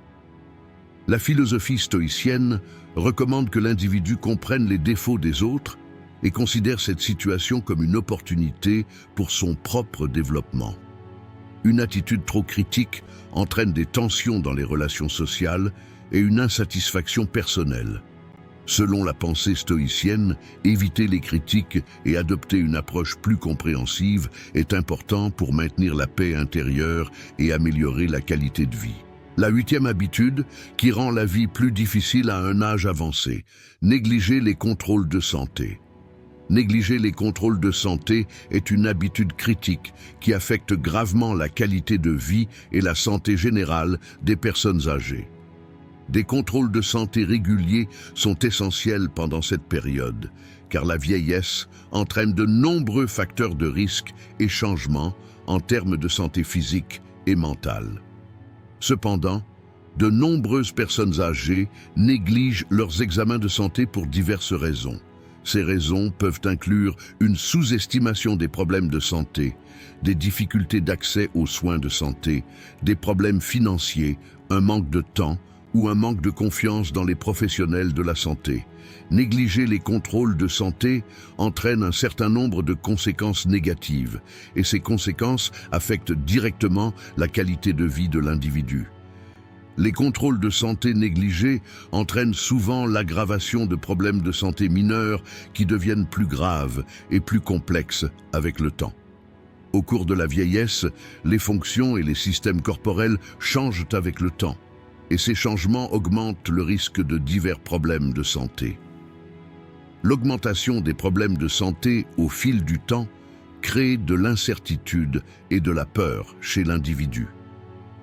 Speaker 1: La philosophie stoïcienne recommande que l'individu comprenne les défauts des autres et considère cette situation comme une opportunité pour son propre développement. Une attitude trop critique entraîne des tensions dans les relations sociales et une insatisfaction personnelle. Selon la pensée stoïcienne, éviter les critiques et adopter une approche plus compréhensive est important pour maintenir la paix intérieure et améliorer la qualité de vie. La 8e habitude, qui rend la vie plus difficile à un âge avancé, négliger les contrôles de santé. Négliger les contrôles de santé est une habitude critique qui affecte gravement la qualité de vie et la santé générale des personnes âgées. Des contrôles de santé réguliers sont essentiels pendant cette période, car la vieillesse entraîne de nombreux facteurs de risque et changements en termes de santé physique et mentale. Cependant, de nombreuses personnes âgées négligent leurs examens de santé pour diverses raisons. Ces raisons peuvent inclure une sous-estimation des problèmes de santé, des difficultés d'accès aux soins de santé, des problèmes financiers, un manque de temps ou un manque de confiance dans les professionnels de la santé. Négliger les contrôles de santé entraîne un certain nombre de conséquences négatives, et ces conséquences affectent directement la qualité de vie de l'individu. Les contrôles de santé négligés entraînent souvent l'aggravation de problèmes de santé mineurs qui deviennent plus graves et plus complexes avec le temps. Au cours de la vieillesse, les fonctions et les systèmes corporels changent avec le temps, et ces changements augmentent le risque de divers problèmes de santé. L'augmentation des problèmes de santé au fil du temps crée de l'incertitude et de la peur chez l'individu.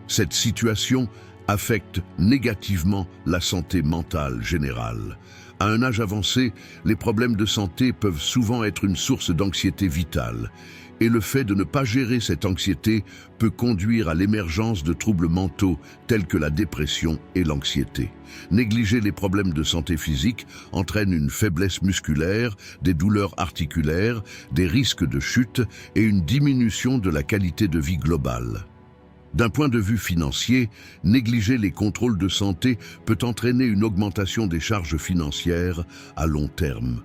Speaker 1: Cette situation affecte négativement la santé mentale générale. À un âge avancé, les problèmes de santé peuvent souvent être une source d'anxiété vitale, et le fait de ne pas gérer cette anxiété peut conduire à l'émergence de troubles mentaux tels que la dépression et l'anxiété. Négliger les problèmes de santé physique entraîne une faiblesse musculaire, des douleurs articulaires, des risques de chute et une diminution de la qualité de vie globale. D'un point de vue financier, négliger les contrôles de santé peut entraîner une augmentation des charges financières à long terme.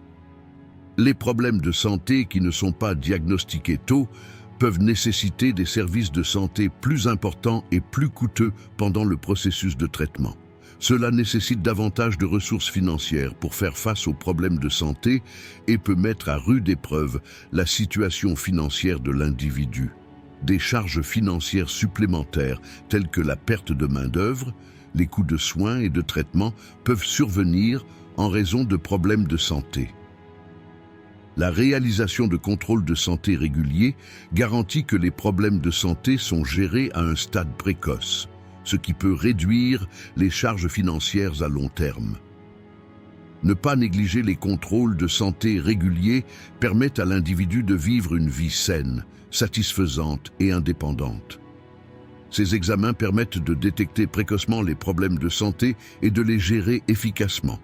Speaker 1: Les problèmes de santé qui ne sont pas diagnostiqués tôt peuvent nécessiter des services de santé plus importants et plus coûteux pendant le processus de traitement. Cela nécessite davantage de ressources financières pour faire face aux problèmes de santé et peut mettre à rude épreuve la situation financière de l'individu. Des charges financières supplémentaires telles que la perte de main-d'œuvre, les coûts de soins et de traitement peuvent survenir en raison de problèmes de santé. La réalisation de contrôles de santé réguliers garantit que les problèmes de santé sont gérés à un stade précoce, ce qui peut réduire les charges financières à long terme. Ne pas négliger les contrôles de santé réguliers permet à l'individu de vivre une vie saine, satisfaisante et indépendante. Ces examens permettent de détecter précocement les problèmes de santé et de les gérer efficacement.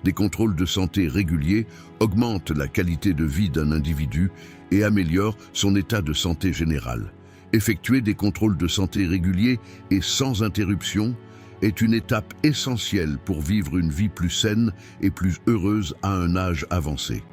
Speaker 1: Des contrôles de santé réguliers augmentent la qualité de vie d'un individu et améliorent son état de santé général. Effectuer des contrôles de santé réguliers et sans interruption est une étape essentielle pour vivre une vie plus saine et plus heureuse à un âge avancé.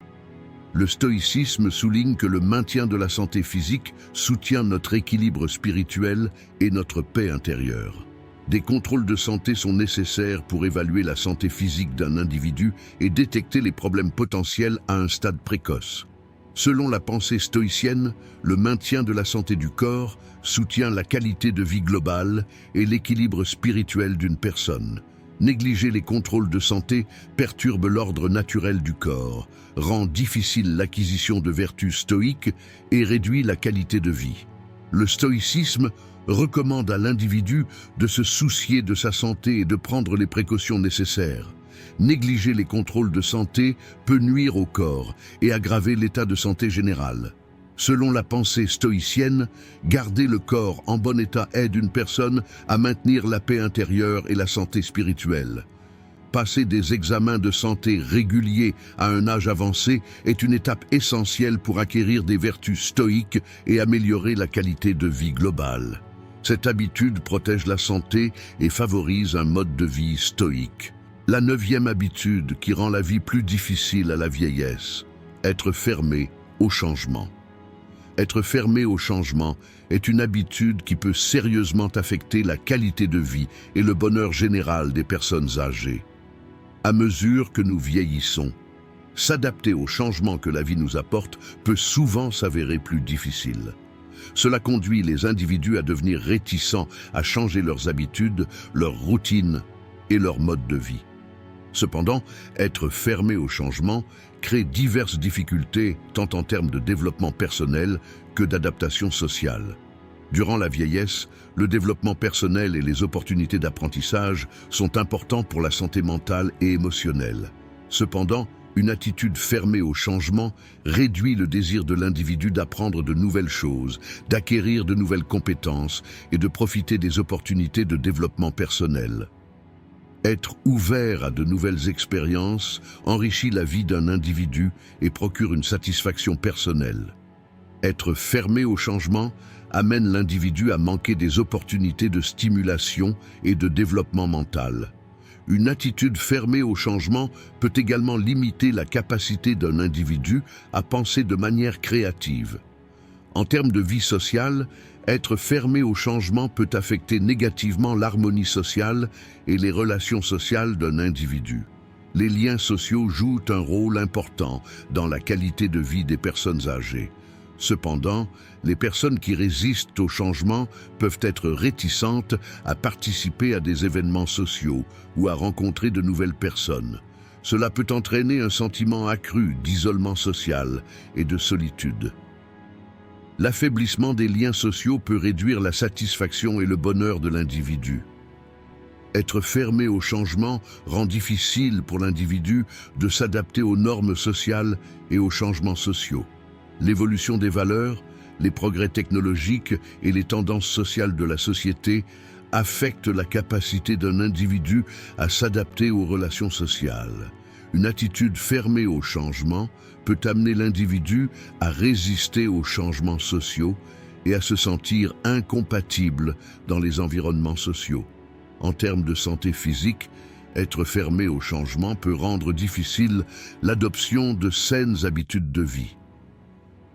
Speaker 1: Le stoïcisme souligne que le maintien de la santé physique soutient notre équilibre spirituel et notre paix intérieure. Des contrôles de santé sont nécessaires pour évaluer la santé physique d'un individu et détecter les problèmes potentiels à un stade précoce. Selon la pensée stoïcienne, le maintien de la santé du corps soutient la qualité de vie globale et l'équilibre spirituel d'une personne. Négliger les contrôles de santé perturbe l'ordre naturel du corps, rend difficile l'acquisition de vertus stoïques et réduit la qualité de vie. Le stoïcisme recommande à l'individu de se soucier de sa santé et de prendre les précautions nécessaires. Négliger les contrôles de santé peut nuire au corps et aggraver l'état de santé général. Selon la pensée stoïcienne, garder le corps en bon état aide une personne à maintenir la paix intérieure et la santé spirituelle. Passer des examens de santé réguliers à un âge avancé est une étape essentielle pour acquérir des vertus stoïques et améliorer la qualité de vie globale. Cette habitude protège la santé et favorise un mode de vie stoïque. La 9e habitude qui rend la vie plus difficile à la vieillesse, être fermé au changement. Être fermé au changement est une habitude qui peut sérieusement affecter la qualité de vie et le bonheur général des personnes âgées. À mesure que nous vieillissons, s'adapter aux changements que la vie nous apporte peut souvent s'avérer plus difficile. Cela conduit les individus à devenir réticents à changer leurs habitudes, leurs routines et leur mode de vie. Cependant, être fermé au changement crée diverses difficultés tant en termes de développement personnel que d'adaptation sociale. Durant la vieillesse, le développement personnel et les opportunités d'apprentissage sont importants pour la santé mentale et émotionnelle. Cependant, une attitude fermée au changement réduit le désir de l'individu d'apprendre de nouvelles choses, d'acquérir de nouvelles compétences et de profiter des opportunités de développement personnel. Être ouvert à de nouvelles expériences enrichit la vie d'un individu et procure une satisfaction personnelle. Être fermé au changement amène l'individu à manquer des opportunités de stimulation et de développement mental. Une attitude fermée au changement peut également limiter la capacité d'un individu à penser de manière créative. En termes de vie sociale, être fermé au changement peut affecter négativement l'harmonie sociale et les relations sociales d'un individu. Les liens sociaux jouent un rôle important dans la qualité de vie des personnes âgées. Cependant, les personnes qui résistent au changement peuvent être réticentes à participer à des événements sociaux ou à rencontrer de nouvelles personnes. Cela peut entraîner un sentiment accru d'isolement social et de solitude. L'affaiblissement des liens sociaux peut réduire la satisfaction et le bonheur de l'individu. Être fermé au changement rend difficile pour l'individu de s'adapter aux normes sociales et aux changements sociaux. L'évolution des valeurs, les progrès technologiques et les tendances sociales de la société affectent la capacité d'un individu à s'adapter aux relations sociales. Une attitude fermée au changement peut amener l'individu à résister aux changements sociaux et à se sentir incompatible dans les environnements sociaux. En termes de santé physique, être fermé au changement peut rendre difficile l'adoption de saines habitudes de vie.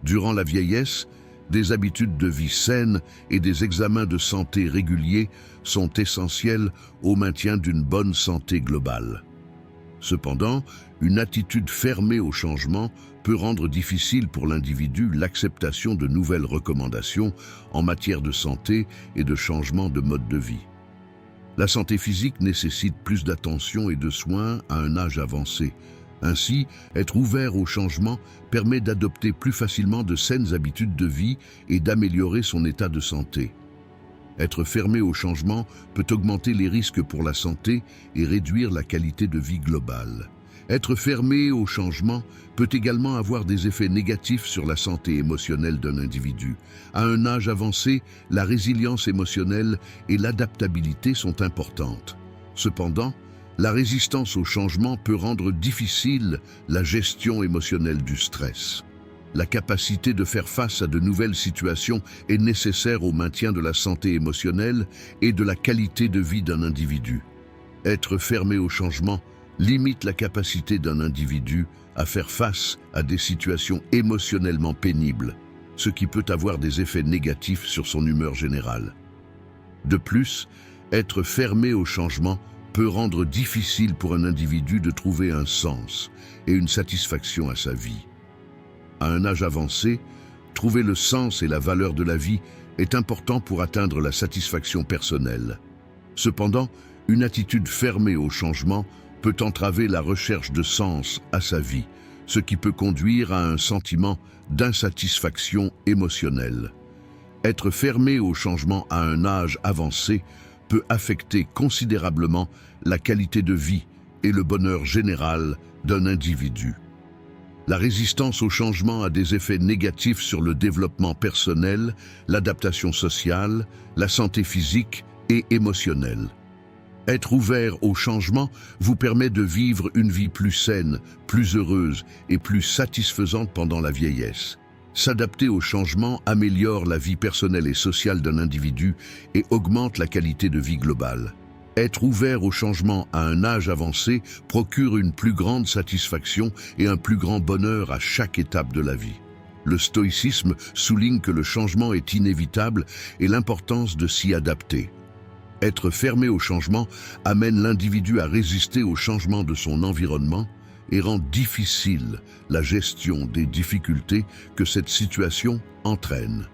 Speaker 1: Durant la vieillesse, des habitudes de vie saines et des examens de santé réguliers sont essentiels au maintien d'une bonne santé globale. Cependant, une attitude fermée au changement peut rendre difficile pour l'individu l'acceptation de nouvelles recommandations en matière de santé et de changement de mode de vie. La santé physique nécessite plus d'attention et de soins à un âge avancé. Ainsi, être ouvert au changement permet d'adopter plus facilement de saines habitudes de vie et d'améliorer son état de santé. Être fermé au changement peut augmenter les risques pour la santé et réduire la qualité de vie globale. Être fermé au changement peut également avoir des effets négatifs sur la santé émotionnelle d'un individu. À un âge avancé, la résilience émotionnelle et l'adaptabilité sont importantes. Cependant, la résistance au changement peut rendre difficile la gestion émotionnelle du stress. La capacité de faire face à de nouvelles situations est nécessaire au maintien de la santé émotionnelle et de la qualité de vie d'un individu. Être fermé au changement limite la capacité d'un individu à faire face à des situations émotionnellement pénibles, ce qui peut avoir des effets négatifs sur son humeur générale. De plus, être fermé au changement peut rendre difficile pour un individu de trouver un sens et une satisfaction à sa vie. À un âge avancé, trouver le sens et la valeur de la vie est important pour atteindre la satisfaction personnelle. Cependant, une attitude fermée au changement peut entraver la recherche de sens à sa vie, ce qui peut conduire à un sentiment d'insatisfaction émotionnelle. Être fermé au changement à un âge avancé peut affecter considérablement la qualité de vie et le bonheur général d'un individu. La résistance au changement a des effets négatifs sur le développement personnel, l'adaptation sociale, la santé physique et émotionnelle. Être ouvert au changement vous permet de vivre une vie plus saine, plus heureuse et plus satisfaisante pendant la vieillesse. S'adapter au changement améliore la vie personnelle et sociale d'un individu et augmente la qualité de vie globale. Être ouvert au changement à un âge avancé procure une plus grande satisfaction et un plus grand bonheur à chaque étape de la vie. Le stoïcisme souligne que le changement est inévitable et l'importance de s'y adapter. Être fermé au changement amène l'individu à résister au changement de son environnement et rend difficile la gestion des difficultés que cette situation entraîne.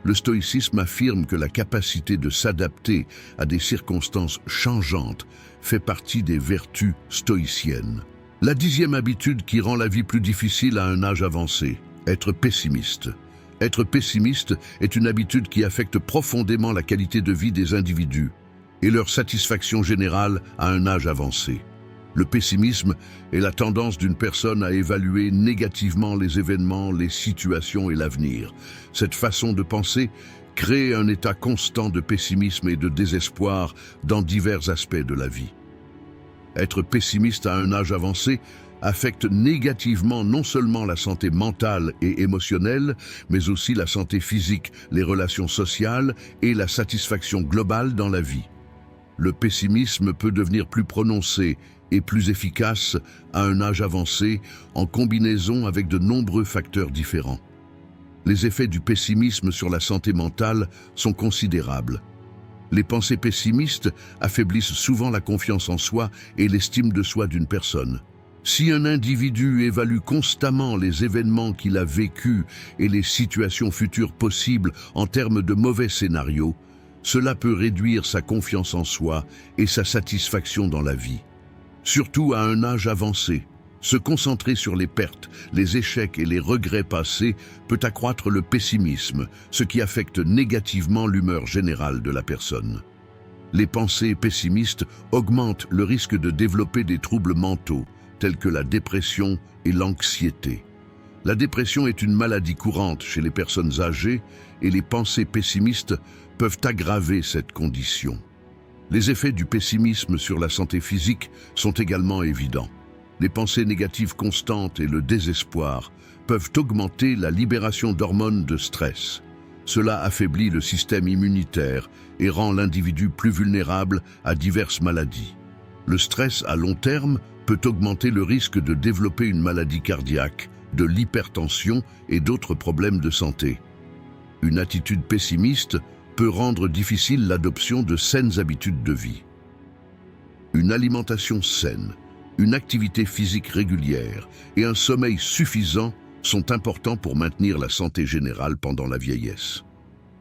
Speaker 1: Le stoïcisme affirme que la capacité de s'adapter à des circonstances changeantes fait partie des vertus stoïciennes. La 10e habitude qui rend la vie plus difficile à un âge avancé, être pessimiste. Être pessimiste est une habitude qui affecte profondément la qualité de vie des individus et leur satisfaction générale à un âge avancé. Le pessimisme est la tendance d'une personne à évaluer négativement les événements, les situations et l'avenir. Cette façon de penser crée un état constant de pessimisme et de désespoir dans divers aspects de la vie. Être pessimiste à un âge avancé affecte négativement non seulement la santé mentale et émotionnelle, mais aussi la santé physique, les relations sociales et la satisfaction globale dans la vie. Le pessimisme peut devenir plus prononcé et plus efficace à un âge avancé en combinaison avec de nombreux facteurs différents. Les effets du pessimisme sur la santé mentale sont considérables. Les pensées pessimistes affaiblissent souvent la confiance en soi et l'estime de soi d'une personne. Si un individu évalue constamment les événements qu'il a vécus et les situations futures possibles en termes de mauvais scénarios, cela peut réduire sa confiance en soi et sa satisfaction dans la vie. Surtout à un âge avancé, se concentrer sur les pertes, les échecs et les regrets passés peut accroître le pessimisme, ce qui affecte négativement l'humeur générale de la personne. Les pensées pessimistes augmentent le risque de développer des troubles mentaux, tels que la dépression et l'anxiété. La dépression est une maladie courante chez les personnes âgées et les pensées pessimistes peuvent aggraver cette condition. Les effets du pessimisme sur la santé physique sont également évidents. Les pensées négatives constantes et le désespoir peuvent augmenter la libération d'hormones de stress. Cela affaiblit le système immunitaire et rend l'individu plus vulnérable à diverses maladies. Le stress à long terme peut augmenter le risque de développer une maladie cardiaque, de l'hypertension et d'autres problèmes de santé. Une attitude pessimiste peut rendre difficile l'adoption de saines habitudes de vie. Une alimentation saine une activité physique régulière et un sommeil suffisant sont importants pour maintenir la santé générale pendant la vieillesse.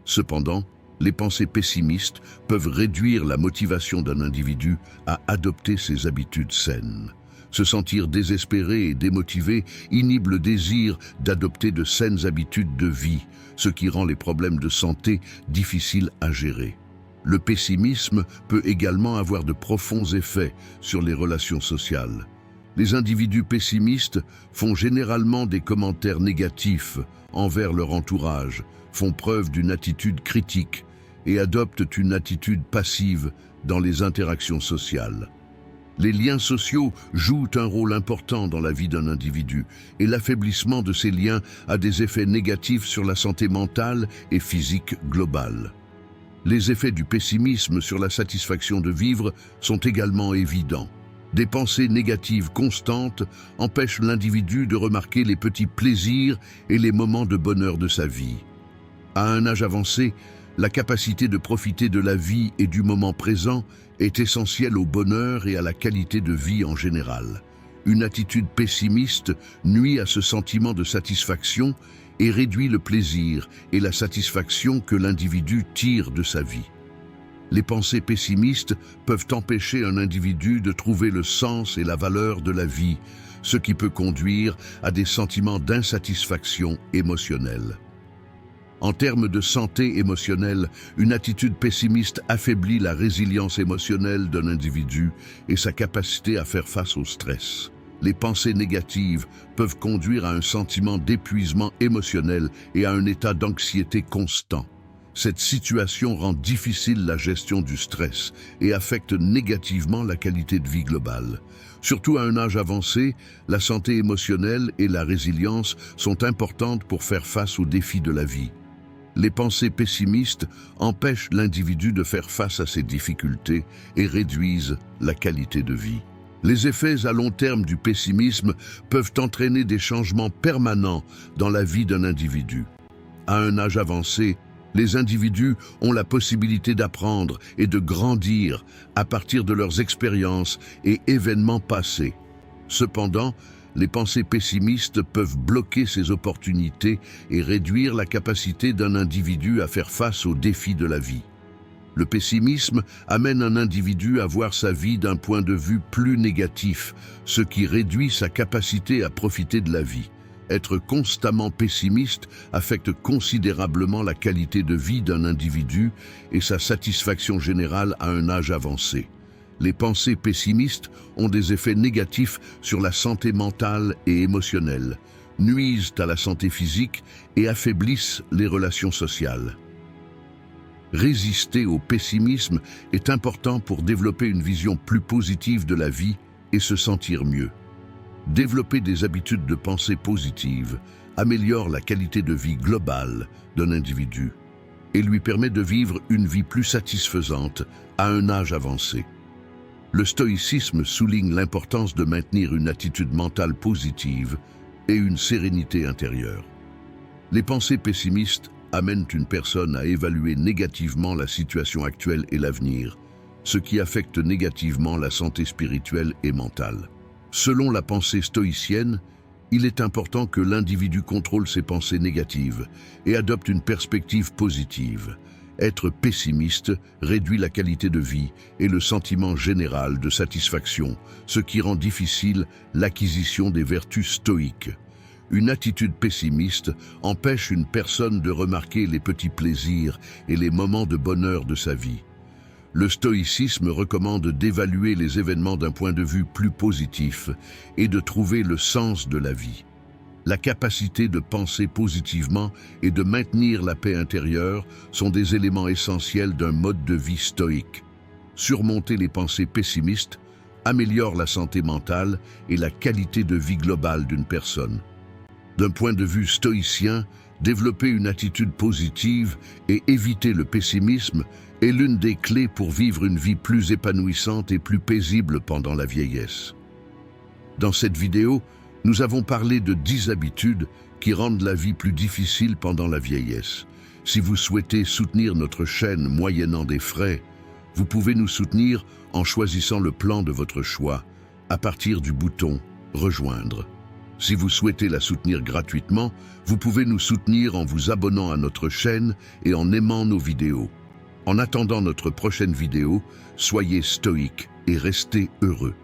Speaker 1: Cependant, les pensées pessimistes peuvent réduire la motivation d'un individu à adopter ses habitudes saines. Se sentir désespéré et démotivé inhibe le désir d'adopter de saines habitudes de vie, ce qui rend les problèmes de santé difficiles à gérer. Le pessimisme peut également avoir de profonds effets sur les relations sociales. Les individus pessimistes font généralement des commentaires négatifs envers leur entourage, font preuve d'une attitude critique et adoptent une attitude passive dans les interactions sociales. Les liens sociaux jouent un rôle important dans la vie d'un individu et l'affaiblissement de ces liens a des effets négatifs sur la santé mentale et physique globale. Les effets du pessimisme sur la satisfaction de vivre sont également évidents. Des pensées négatives constantes empêchent l'individu de remarquer les petits plaisirs et les moments de bonheur de sa vie. À un âge avancé, la capacité de profiter de la vie et du moment présent est essentielle au bonheur et à la qualité de vie en général. Une attitude pessimiste nuit à ce sentiment de satisfaction et réduit le plaisir et la satisfaction que l'individu tire de sa vie. Les pensées pessimistes peuvent empêcher un individu de trouver le sens et la valeur de la vie, ce qui peut conduire à des sentiments d'insatisfaction émotionnelle. En termes de santé émotionnelle, une attitude pessimiste affaiblit la résilience émotionnelle d'un individu et sa capacité à faire face au stress. Les pensées négatives peuvent conduire à un sentiment d'épuisement émotionnel et à un état d'anxiété constant. Cette situation rend difficile la gestion du stress et affecte négativement la qualité de vie globale. Surtout à un âge avancé, la santé émotionnelle et la résilience sont importantes pour faire face aux défis de la vie. Les pensées pessimistes empêchent l'individu de faire face à ces difficultés et réduisent la qualité de vie. Les effets à long terme du pessimisme peuvent entraîner des changements permanents dans la vie d'un individu. À un âge avancé, les individus ont la possibilité d'apprendre et de grandir à partir de leurs expériences et événements passés. Cependant, les pensées pessimistes peuvent bloquer ces opportunités et réduire la capacité d'un individu à faire face aux défis de la vie. Le pessimisme amène un individu à voir sa vie d'un point de vue plus négatif, ce qui réduit sa capacité à profiter de la vie. Être constamment pessimiste affecte considérablement la qualité de vie d'un individu et sa satisfaction générale à un âge avancé. Les pensées pessimistes ont des effets négatifs sur la santé mentale et émotionnelle, nuisent à la santé physique et affaiblissent les relations sociales. Résister au pessimisme est important pour développer une vision plus positive de la vie et se sentir mieux. Développer des habitudes de pensée positives améliore la qualité de vie globale d'un individu et lui permet de vivre une vie plus satisfaisante à un âge avancé. Le stoïcisme souligne l'importance de maintenir une attitude mentale positive et une sérénité intérieure. Les pensées pessimistes amènent une personne à évaluer négativement la situation actuelle et l'avenir, ce qui affecte négativement la santé spirituelle et mentale. Selon la pensée stoïcienne, il est important que l'individu contrôle ses pensées négatives et adopte une perspective positive. Être pessimiste réduit la qualité de vie et le sentiment général de satisfaction, ce qui rend difficile l'acquisition des vertus stoïques. Une attitude pessimiste empêche une personne de remarquer les petits plaisirs et les moments de bonheur de sa vie. Le stoïcisme recommande d'évaluer les événements d'un point de vue plus positif et de trouver le sens de la vie. La capacité de penser positivement et de maintenir la paix intérieure sont des éléments essentiels d'un mode de vie stoïque. Surmonter les pensées pessimistes améliore la santé mentale et la qualité de vie globale d'une personne. D'un point de vue stoïcien, développer une attitude positive et éviter le pessimisme est l'une des clés pour vivre une vie plus épanouissante et plus paisible pendant la vieillesse. Dans cette vidéo, nous avons parlé de 10 habitudes qui rendent la vie plus difficile pendant la vieillesse. Si vous souhaitez soutenir notre chaîne moyennant des frais, vous pouvez nous soutenir en choisissant le plan de votre choix à partir du bouton « Rejoindre ». Si vous souhaitez la soutenir gratuitement, vous pouvez nous soutenir en vous abonnant à notre chaîne et en aimant nos vidéos. En attendant notre prochaine vidéo, soyez stoïques et restez heureux.